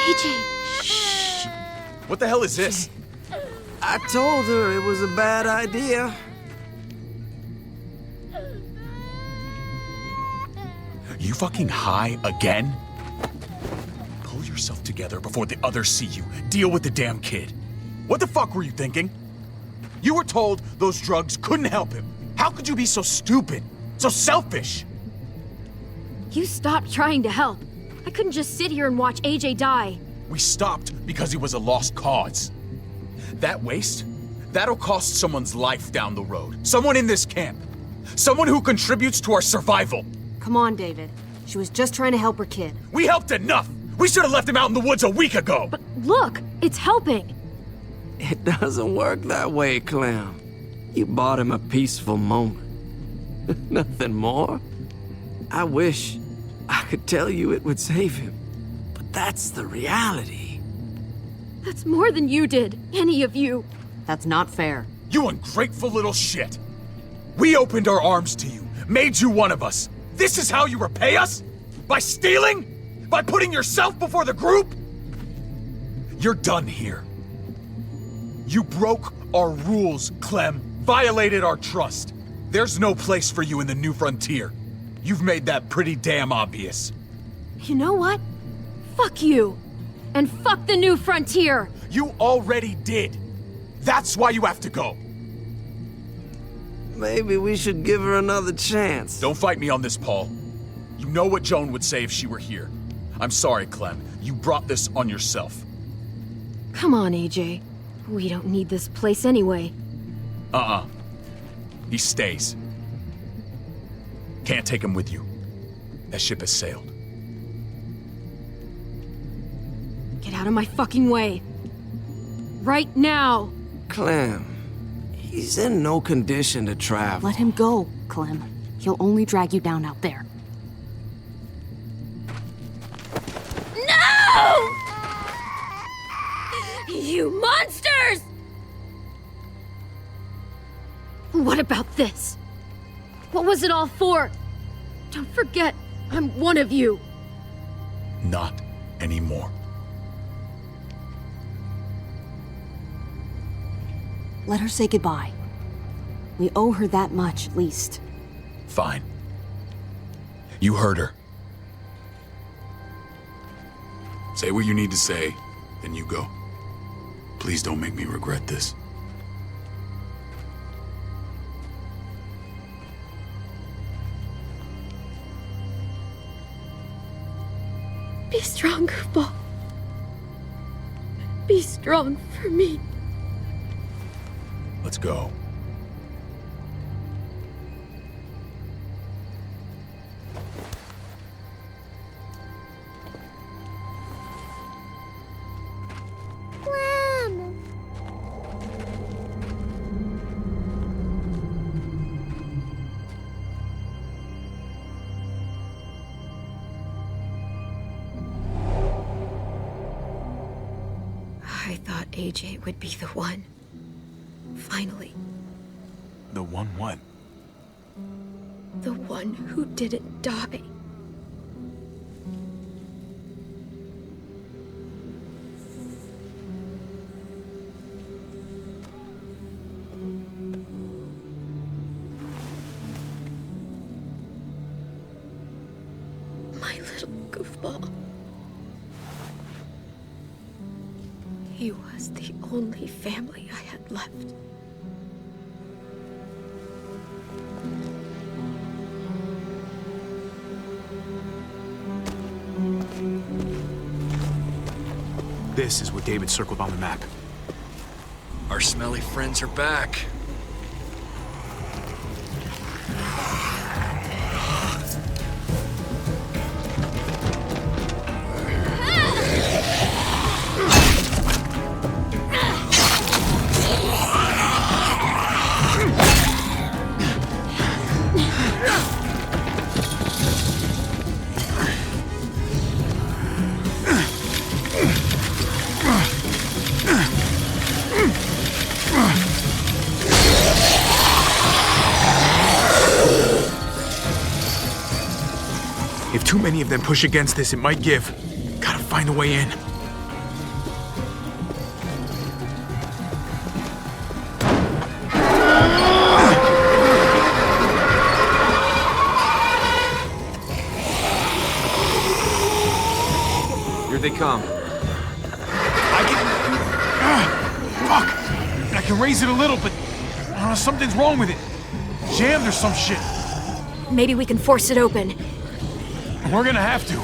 AJ! Shh! What the hell is this? I told her it was a bad idea. You fucking high again? Pull yourself together before the others see you. Deal with the damn kid. What the fuck were you thinking? You were told those drugs couldn't help him. How could you be so stupid? So selfish? You stopped trying to help. I couldn't just sit here and watch AJ die. We stopped because he was a lost cause. That waste, that'll cost someone's life down the road. Someone in this camp. Someone who contributes to our survival. Come on, David. She was just trying to help her kid. We helped enough! We should have left him out in the woods a week ago! But look, it's helping. It doesn't work that way, Clem. You bought him a peaceful moment. Nothing more. I wish I could tell you it would save him, but that's the reality. That's more than you did, any of you. That's not fair. You ungrateful little shit! We opened our arms to you, made you one of us. This is how you repay us? By stealing? By putting yourself before the group? You're done here. You broke our rules, Clem. Violated our trust. There's no place for you in the New Frontier. You've made that pretty damn obvious. You know what? Fuck you. And fuck the New Frontier. You already did. That's why you have to go. Maybe we should give her another chance. Don't fight me on this, Paul. You know what Joan would say if she were here. I'm sorry, Clem. You brought this on yourself. Come on, AJ. We don't need this place anyway. He stays. Can't take him with you. That ship has sailed. Get out of my fucking way. Right now. Clem, he's in no condition to travel. Let him go, Clem. He'll only drag you down out there. No! You monsters! What about this? What was it all for? Don't forget, I'm one of you. Not anymore. Let her say goodbye. We owe her that much, at least. Fine. You heard her. Say what you need to say, then you go. Please don't make me regret this. Be strong, Goofball. Be strong for me. Let's go. I thought AJ would be the one. Finally. The one what? The one who didn't die. My little goofball. He was the only family I had left. This is what David circled on the map. Our smelly friends are back. If too many of them push against this, it might give. Gotta find a way in. Here they come. Fuck! I can raise it a little, but something's wrong with it. Jammed or some shit. Maybe we can force it open. We're gonna have to.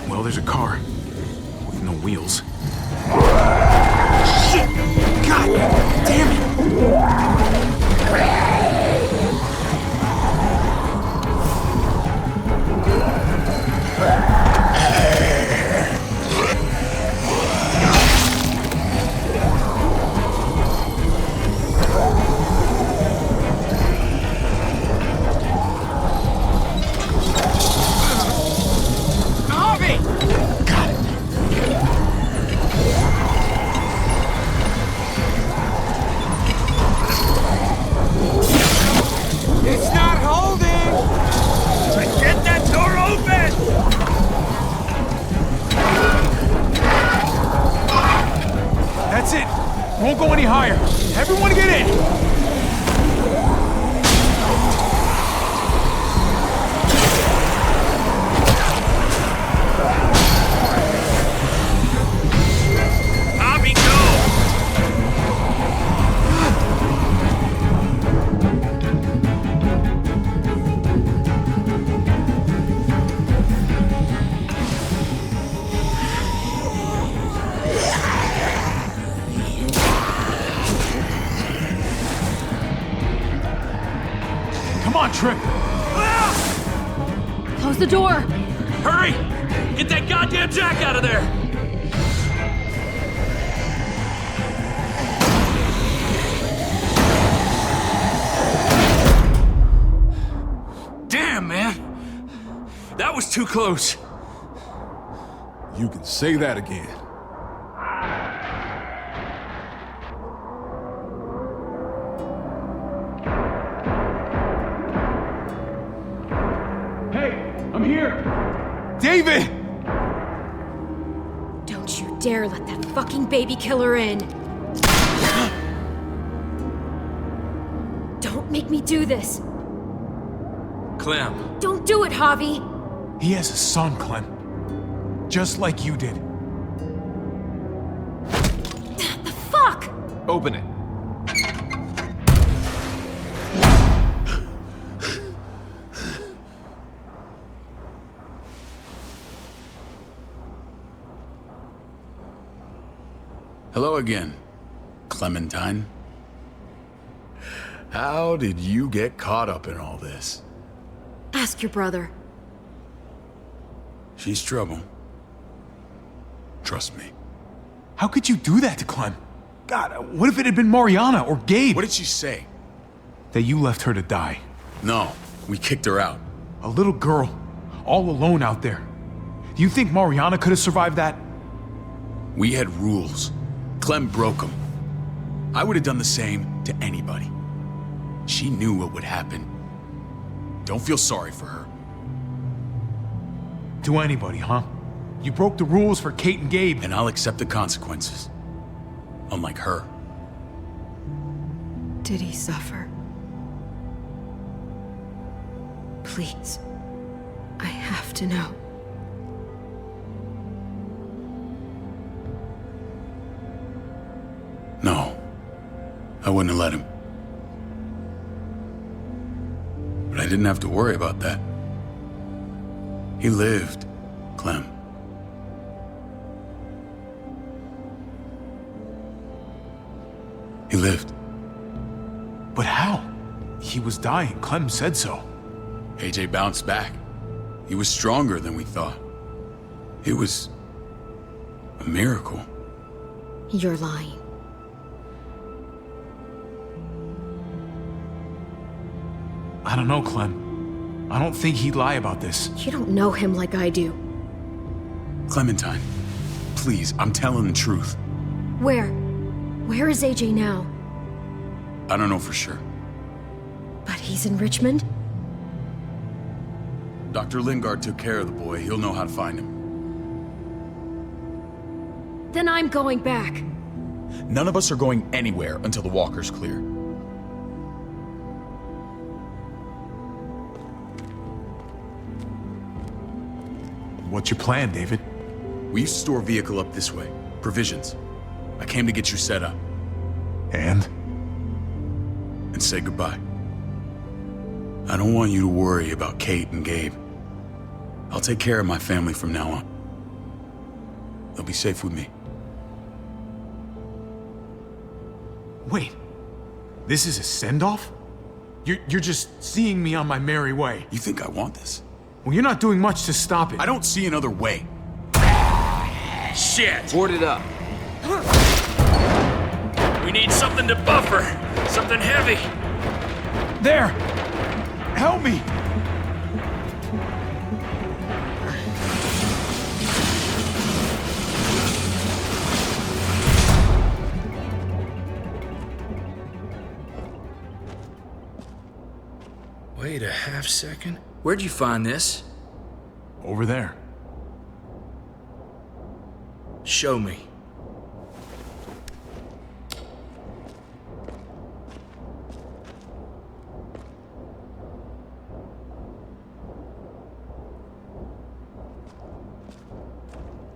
Well, there's a car with no wheels. Shit! God damn it! It's not holding! Get that door open! That's it. Won't go any higher. Everyone get in! Bobby, go! Come on, Trip! Close the door! Hurry! Get that goddamn Jack out of there! Damn, man! That was too close. You can say that again. I'm here! David! Don't you dare let that fucking baby killer in. make me do this. Clem. Don't do it, Javi. He has a son, Clem. Just like you did. The fuck? Open it. Hello again, Clementine. How did you get caught up in all this? Ask your brother. She's trouble. Trust me. How could you do that to Clem? God, what if it had been Mariana or Gabe? What did she say? That you left her to die. No, we kicked her out. A little girl, all alone out there. Do you think Mariana could have survived that? We had rules. Clem broke them. I would have done the same to anybody. She knew what would happen. Don't feel sorry for her. To anybody, huh? You broke the rules for Kate and Gabe. And I'll accept the consequences. Unlike her. Did he suffer? Please. I have to know. No. I wouldn't have let him. But I didn't have to worry about that. He lived, Clem. He lived. But how? He was dying. Clem said so. AJ bounced back. He was stronger than we thought. It was a miracle. You're lying. I don't know, Clem. I don't think he'd lie about this. You don't know him like I do. Clementine, please, I'm telling the truth. Where? Where is AJ now? I don't know for sure. But he's in Richmond? Dr. Lingard took care of the boy. He'll know how to find him. Then I'm going back. None of us are going anywhere until the walker's clear. What's your plan, David? We used to store a vehicle up this way. Provisions. I came to get you set up. And? And say goodbye. I don't want you to worry about Kate and Gabe. I'll take care of my family from now on. They'll be safe with me. Wait. This is a send-off? You're just seeing me on my merry way. You think I want this? Well, you're not doing much to stop it. I don't see another way. Shit! Board it up. We need something to buffer. Something heavy. There! Help me! Wait a half second. Where'd you find this? Over there. Show me.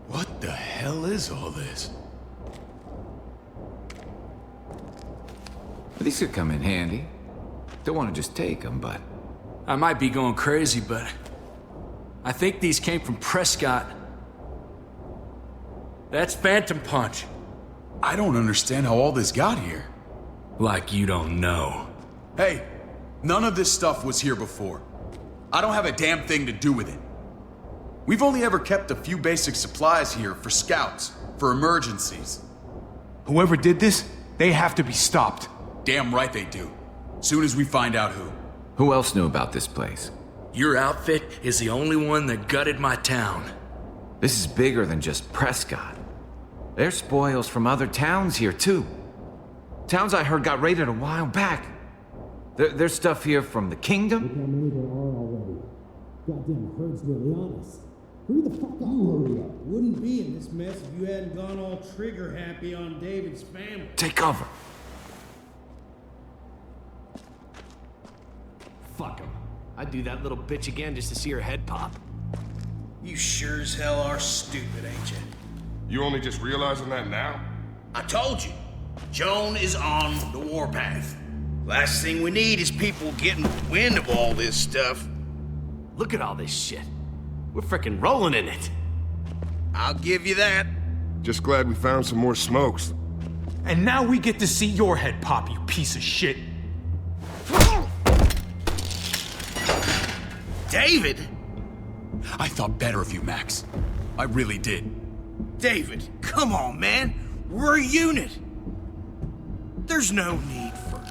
What the hell is all this? These could come in handy. Don't want to just take them, but... I might be going crazy, but I think these came from Prescott. That's Phantom Punch. I don't understand how all this got here. Like you don't know. Hey, none of this stuff was here before. I don't have a damn thing to do with it. We've only ever kept a few basic supplies here for scouts, for emergencies. Whoever did this, they have to be stopped. Damn right they do. Soon as we find out who. Who else knew about this place? Your outfit is the only one that gutted my town. This is bigger than just Prescott. There's spoils from other towns here, too. Towns I heard got raided a while back. There's stuff here from the Kingdom. Look how many there are already. Goddamn herd's really honest. Hurry the fuck up. You hurry up. Wouldn't be in this mess if you hadn't gone all trigger happy on David's family. Take cover. do that little bitch again just to see her head pop. You sure as hell are stupid, ain't you? You only just realizing that now? I told you. Joan is on the warpath. Last thing we need is people getting wind of all this stuff. Look at all this shit. We're frickin' rolling in it. I'll give you that. Just glad we found some more smokes. And now we get to see your head pop, you piece of shit. David? I thought better of you, Max. I really did. David, come on, man. We're a unit. There's no need for...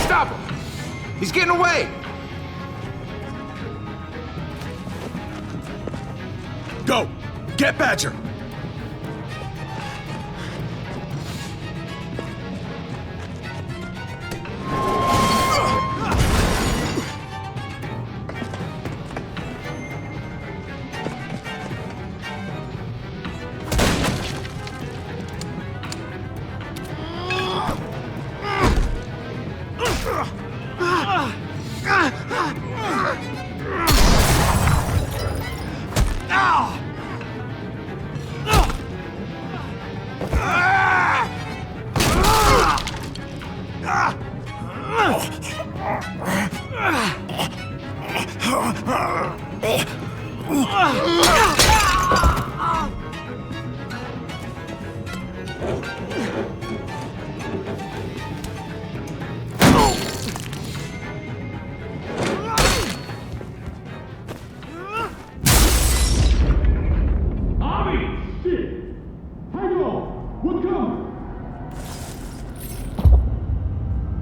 Stop him! He's getting away! Go! Get Badger!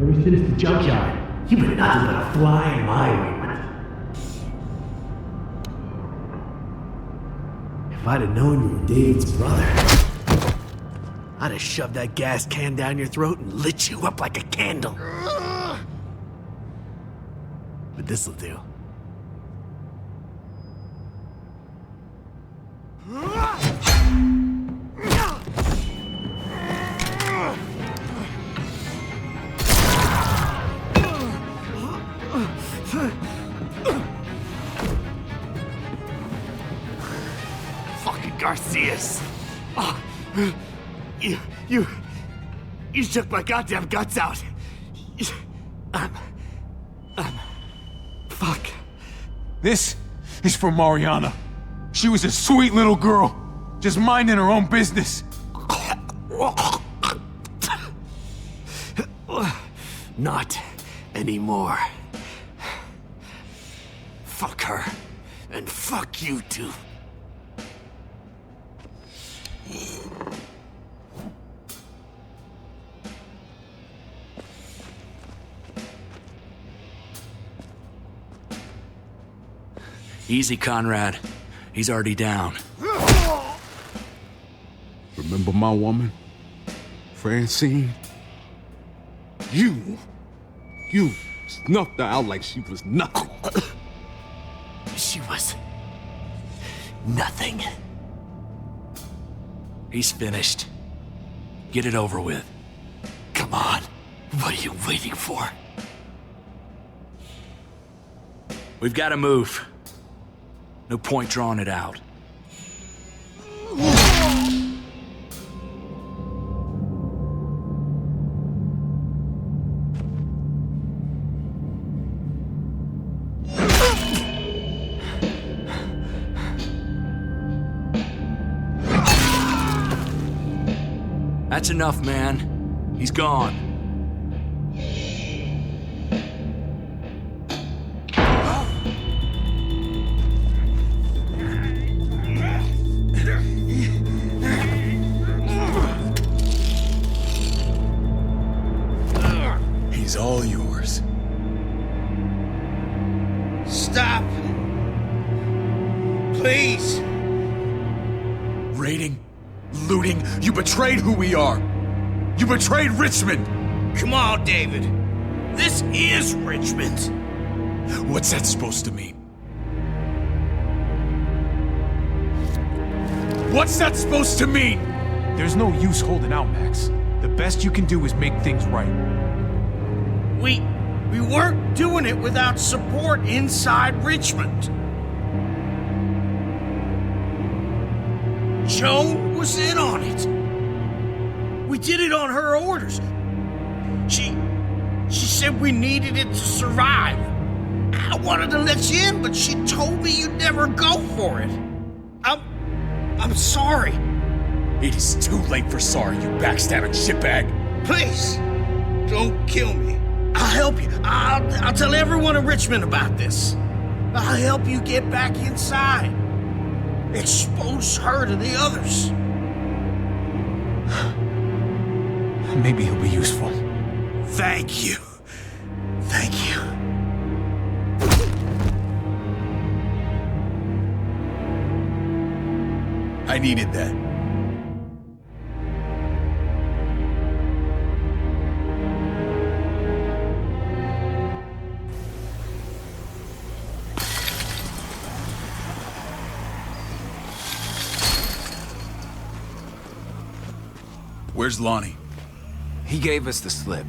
Ever since the junkyard, you've been nothing but a fly in my ointment. If I'd have known you were David's brother, I'd have shoved that gas can down your throat and lit you up like a candle. But this'll do. Fucking Garcias! Oh, you shook my goddamn guts out. Fuck. This is for Mariana. She was a sweet little girl, just minding her own business. Not anymore. Fuck her. And fuck you too. Easy, Conrad. He's already down. Remember my woman? Francine? You snuffed her out like she was nothing. She was nothing. He's finished. Get it over with. Come on. What are you waiting for? We've got to move. No point drawing it out. That's enough, man. He's gone. He's all yours. Stop! Please! Raiding, looting, you betrayed who we are. You betrayed Richmond. Come on, David. This is Richmond. What's that supposed to mean? What's that supposed to mean? There's no use holding out, Max. The best you can do is make things right. We weren't doing it without support inside Richmond. Joan was in on it. We did it on her orders. She said we needed it to survive. I wanted to let you in, but she told me you'd never go for it. I'm sorry. It is too late for sorry, you backstabbing shitbag. Please, don't kill me. I'll help you. I'll tell everyone in Richmond about this. I'll help you get back inside. Expose her to the others. Maybe he'll be useful. Thank you. Thank you. I needed that. Where's Lonnie? He gave us the slip.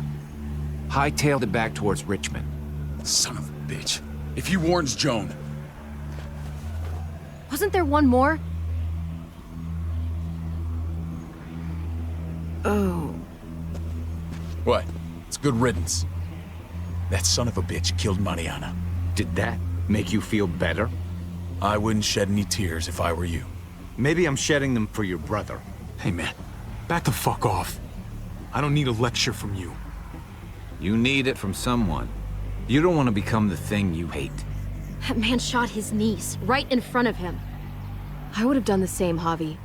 Hightailed it back towards Richmond. Son of a bitch. If he warns Joan... Wasn't there one more? Oh. What? It's good riddance. That son of a bitch killed Mariana. Did that make you feel better? I wouldn't shed any tears if I were you. Maybe I'm shedding them for your brother. Hey man, back the fuck off. I don't need a lecture from you. You need it from someone. You don't want to become the thing you hate. That man shot his niece, right in front of him. I would have done the same, Javi.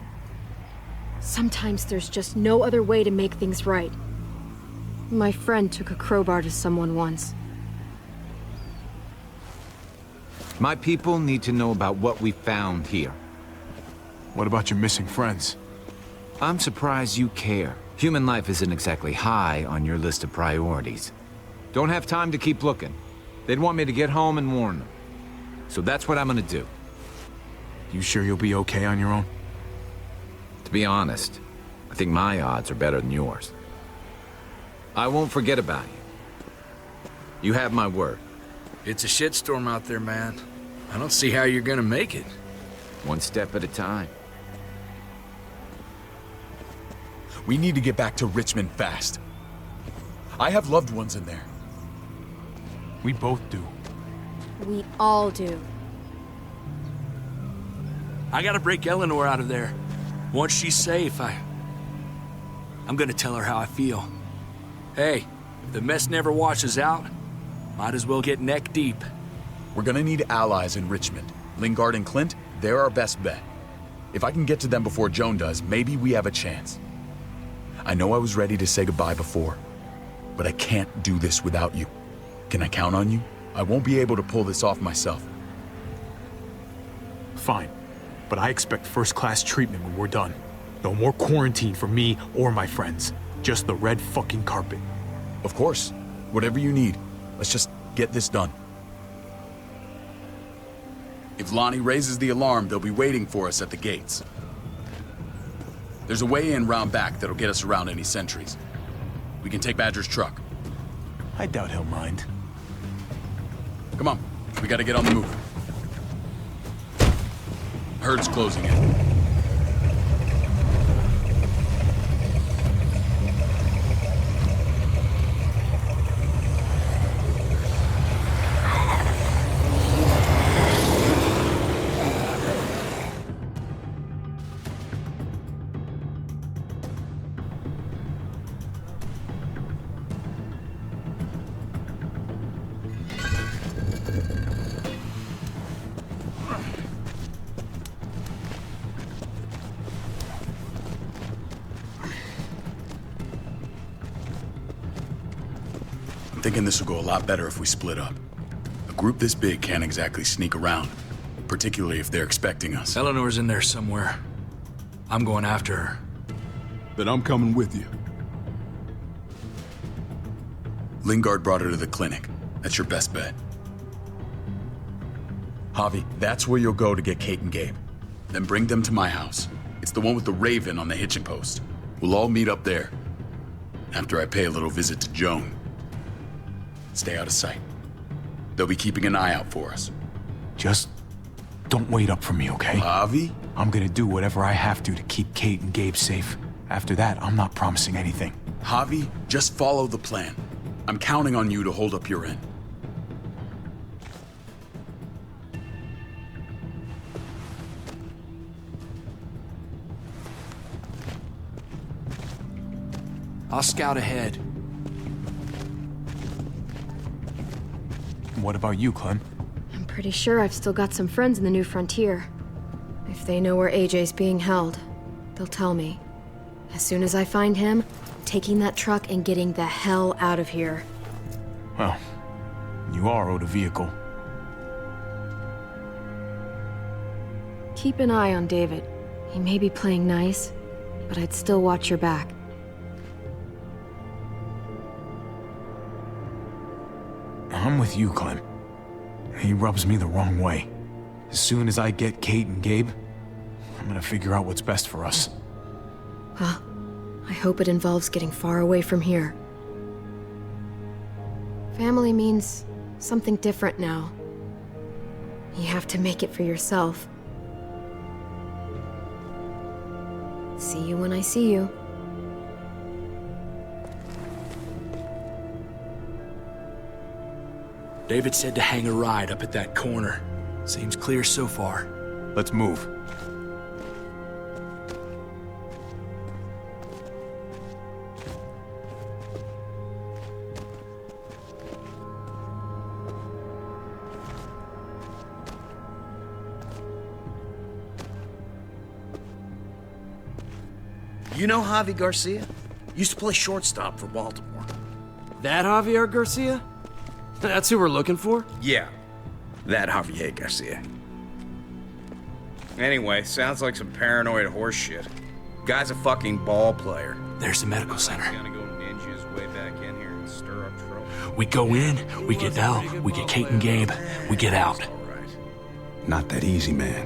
Sometimes there's just no other way to make things right. My friend took a crowbar to someone once. My people need to know about what we found here. What about your missing friends? I'm surprised you care. Human life isn't exactly high on your list of priorities. Don't have time to keep looking. They'd want me to get home and warn them. So that's what I'm gonna do. You sure you'll be okay on your own? To be honest, I think my odds are better than yours. I won't forget about you. You have my word. It's a shitstorm out there, man. I don't see how you're gonna make it. One step at a time. We need to get back to Richmond fast. I have loved ones in there. We both do. We all do. I gotta break Eleanor out of there. Once she's safe, I'm gonna tell her how I feel. Hey, if the mess never washes out, might as well get neck deep. We're gonna need allies in Richmond. Lingard and Clint, they're our best bet. If I can get to them before Joan does, maybe we have a chance. I know I was ready to say goodbye before, but I can't do this without you. Can I count on you? I won't be able to pull this off myself. Fine, but I expect first-class treatment when we're done. No more quarantine for me or my friends. Just the red fucking carpet. Of course. Whatever you need. Let's just get this done. If Lonnie raises the alarm, they'll be waiting for us at the gates. There's a way in round back that'll get us around any sentries. We can take Badger's truck. I doubt he'll mind. Come on, we gotta get on the move. Herd's closing in. Thinking this will go a lot better if we split up. A group this big can't exactly sneak around, particularly if they're expecting us. Eleanor's in there somewhere. I'm going after her. Then I'm coming with you. Lingard brought her to the clinic. That's your best bet. Javi, that's where you'll go to get Kate and Gabe. Then bring them to my house. It's the one with the Raven on the hitching post. We'll all meet up there. After I pay a little visit to Joan. Stay out of sight. They'll be keeping an eye out for us. Just don't wait up for me, okay? Javi? I'm gonna do whatever I have to keep Kate and Gabe safe. After that, I'm not promising anything. Javi, just follow the plan. I'm counting on you to hold up your end. I'll scout ahead. What about you, Clem? I'm pretty sure I've still got some friends in the New Frontier. If they know where AJ's being held, they'll tell me. As soon as I find him, I'm taking that truck and getting the hell out of here. Well, you are owed a vehicle. Keep an eye on David. He may be playing nice, but I'd still watch your back. I'm with you, Clem. He rubs me the wrong way. As soon as I get Kate and Gabe, I'm gonna figure out what's best for us. Well, I hope it involves getting far away from here. Family means something different now. You have to make it for yourself. See you when I see you. David said to hang a ride up at that corner. Seems clear so far. Let's move. You know Javi Garcia? Used to play shortstop for Baltimore. That Javier Garcia? That's who we're looking for? Yeah, that Javier Garcia. Anyway, sounds like some paranoid horse shit. Guy's a fucking ball player. There's the medical center. Gonna go ninja his way back in here and stir up trouble. We go in, we get Elle, we get Kate and Gabe, we get out. Not that easy, man.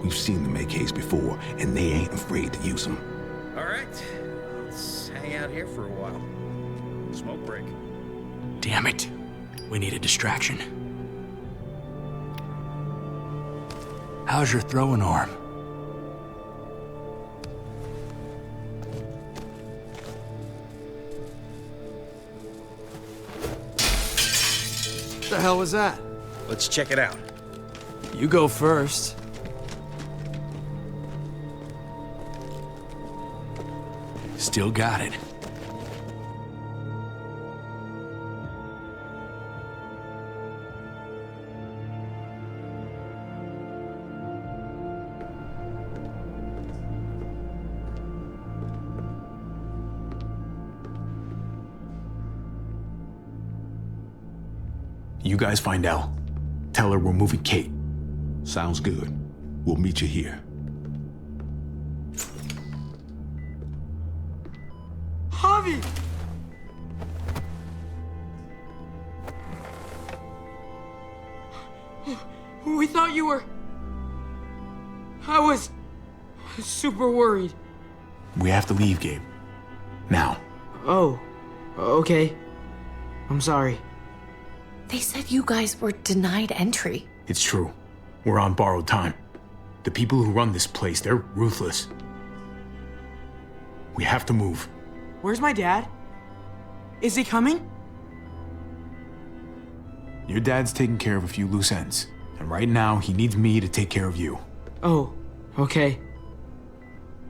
We've seen them AKs before, and they ain't afraid to use them. All right, let's hang out here for a while. Smoke break. Damn it. We need a distraction. How's your throwing arm? What the hell was that? Let's check it out. You go first. Still got it. You guys find Elle. Tell her we're moving Kate. Sounds good. We'll meet you here. Javi! We thought you were... I was super worried. We have to leave, Gabe. Now. Oh, okay. I'm sorry. They said you guys were denied entry. It's true. We're on borrowed time. The people who run this place, they're ruthless. We have to move. Where's my dad? Is he coming? Your dad's taking care of a few loose ends. And right now, he needs me to take care of you. Oh, okay.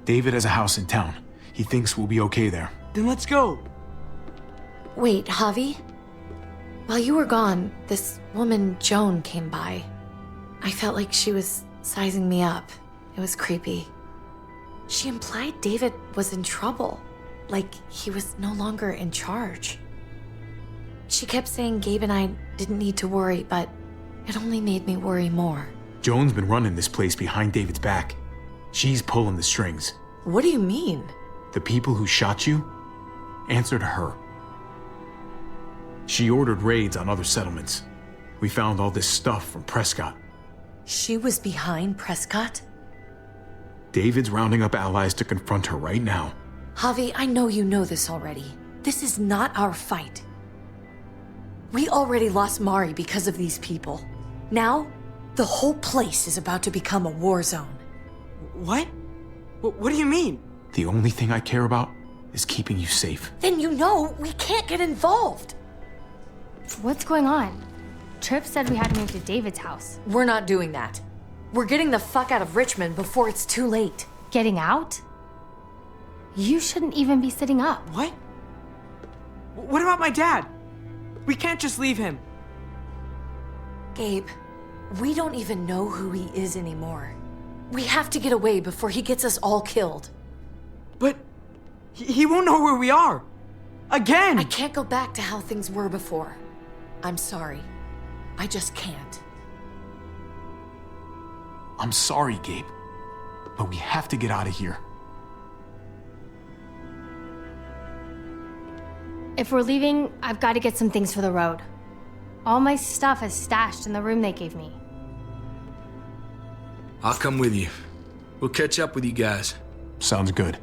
David has a house in town. He thinks we'll be okay there. Then let's go. Wait, Javi? While you were gone, this woman, Joan, came by. I felt like she was sizing me up. It was creepy. She implied David was in trouble, like he was no longer in charge. She kept saying Gabe and I didn't need to worry, but it only made me worry more. Joan's been running this place behind David's back. She's pulling the strings. What do you mean? The people who shot you answer to her. She ordered raids on other settlements. We found all this stuff from Prescott. She was behind Prescott? David's rounding up allies to confront her right now. Javi, I know you know this already. This is not our fight. We already lost Mari because of these people. Now, the whole place is about to become a war zone. What? What do you mean? The only thing I care about is keeping you safe. Then you know we can't get involved. What's going on? Tripp said we had to move to David's house. We're not doing that. We're getting the fuck out of Richmond before it's too late. Getting out? You shouldn't even be sitting up. What? What about my dad? We can't just leave him. Gabe, we don't even know who he is anymore. We have to get away before he gets us all killed. But he won't know where we are. Again! I can't go back to how things were before. I'm sorry. I just can't. I'm sorry, Gabe, but we have to get out of here. If we're leaving, I've got to get some things for the road. All my stuff is stashed in the room they gave me. I'll come with you. We'll catch up with you guys. Sounds good.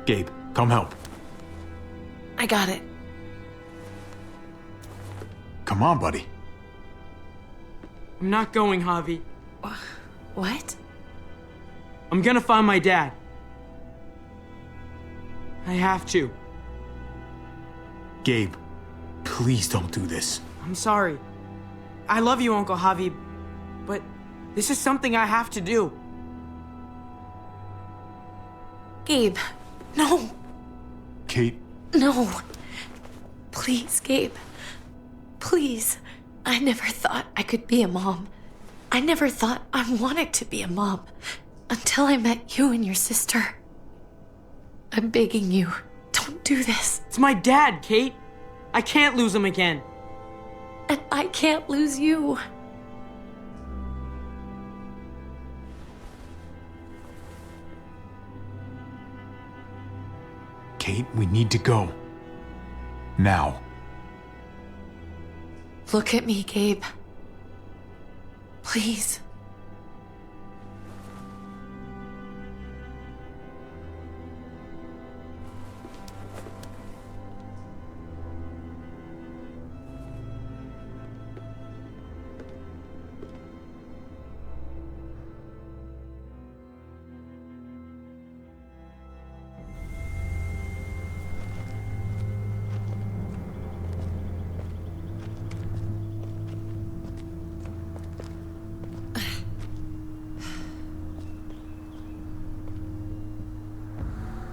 Gabe, come help. I got it. Come on, buddy. I'm not going, Javi. What? I'm gonna find my dad. I have to. Gabe, please don't do this. I'm sorry. I love you, Uncle Javi, but this is something I have to do. Gabe, no. Kate. No. Please, Gabe. Please. I never thought I could be a mom. I never thought I wanted to be a mom until I met you and your sister. I'm begging you, don't do this. It's my dad, Kate. I can't lose him again. And I can't lose you. Kate, we need to go. Now. Look at me, Gabe. Please.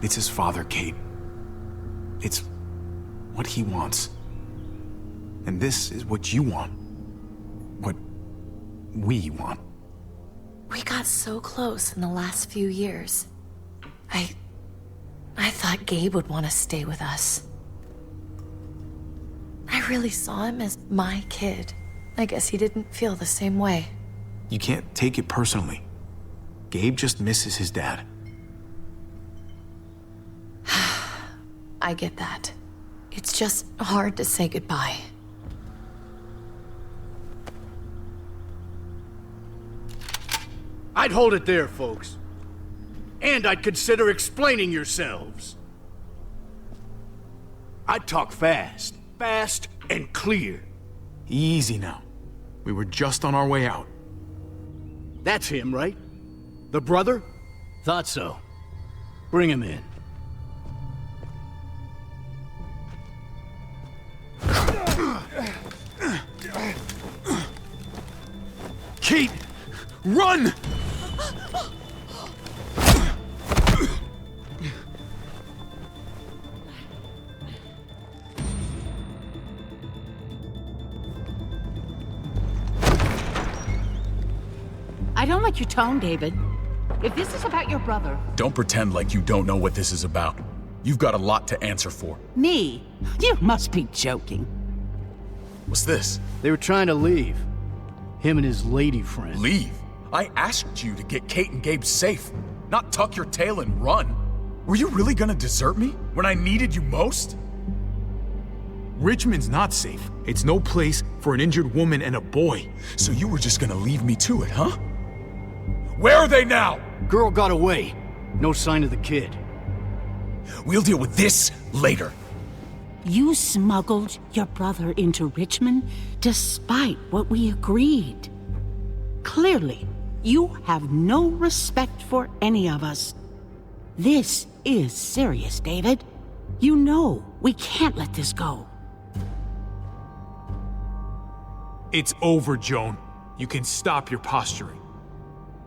It's his father, Kate. It's what he wants. And this is what you want. What we want. We got so close in the last few years. I thought Gabe would want to stay with us. I really saw him as my kid. I guess he didn't feel the same way. You can't take it personally. Gabe just misses his dad. I get that. It's just hard to say goodbye. I'd hold it there, folks. And I'd consider explaining yourselves. I'd talk fast. Fast and clear. Easy now. We were just on our way out. That's him, right? The brother? Thought so. Bring him in. Kate! Run! I don't like your tone, David. If this is about your brother... Don't pretend like you don't know what this is about. You've got a lot to answer for. Me? You must be joking. What's this? They were trying to leave. Him and his lady friend. Leave? I asked you to get Kate and Gabe safe, not tuck your tail and run. Were you really gonna desert me when I needed you most? Richmond's not safe. It's no place for an injured woman and a boy. So you were just gonna leave me to it, huh? Where are they now? Girl got away. No sign of the kid. We'll deal with this later. You smuggled your brother into Richmond despite what we agreed. Clearly, you have no respect for any of us. This is serious, David. You know we can't let this go. It's over, Joan. You can stop your posturing.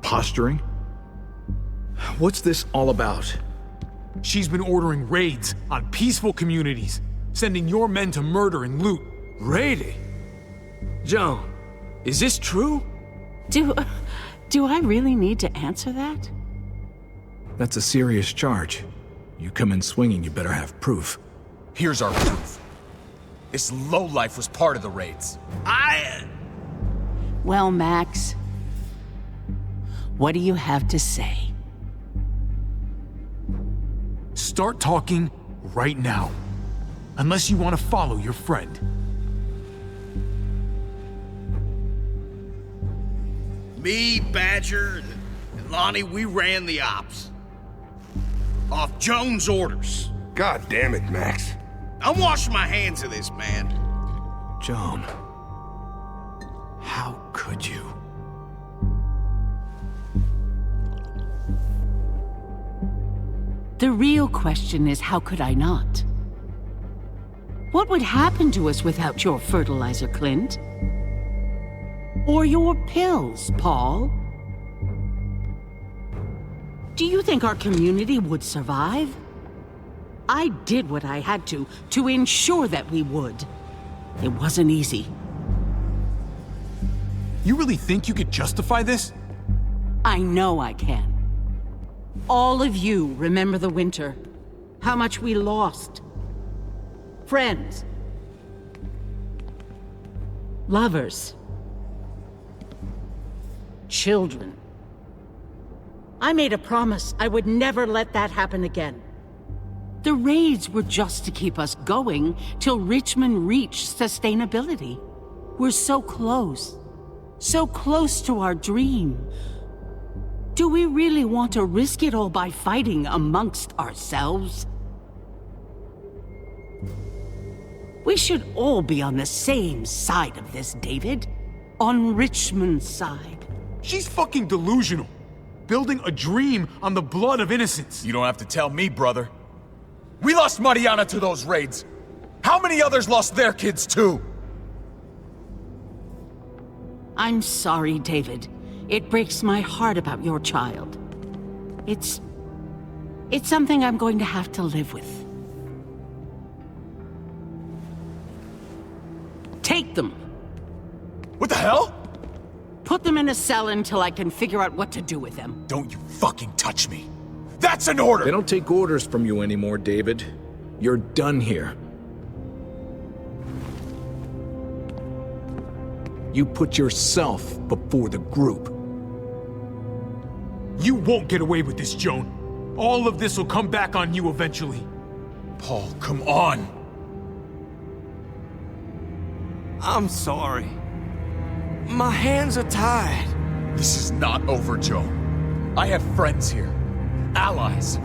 Posturing? What's this all about? She's been ordering raids on peaceful communities, sending your men to murder and loot. Raiding? Joan, is this true? Do I really need to answer that? That's a serious charge. You come in swinging, you better have proof. Here's our proof. This lowlife was part of the raids. Well, Max, what do you have to say? Start talking right now. Unless you want to follow your friend. Me, Badger, and Lonnie, we ran the ops. Off Joan's orders. God damn it, Max. I'm washing my hands of this, man. Joan, how could you? The real question is, how could I not? What would happen to us without your fertilizer, Clint? Or your pills, Paul? Do you think our community would survive? I did what I had to ensure that we would. It wasn't easy. You really think you could justify this? I know I can. All of you remember the winter. How much we lost. Friends. Lovers. Children. I made a promise I would never let that happen again. The raids were just to keep us going till Richmond reached sustainability. We're so close to our dream. Do we really want to risk it all by fighting amongst ourselves? We should all be on the same side of this, David. On Richmond's side. She's fucking delusional. Building a dream on the blood of innocents. You don't have to tell me, brother. We lost Mariana to those raids. How many others lost their kids too? I'm sorry, David. It breaks my heart about your child. It's something I'm going to have to live with. Take them. What the hell? Put them in a cell until I can figure out what to do with them. Don't you fucking touch me. That's an order! They don't take orders from you anymore, David. You're done here. You put yourself before the group. You won't get away with this, Joan. All of this will come back on you eventually. Paul, come on! I'm sorry. My hands are tied. This is not over, Joan. I have friends here. Allies.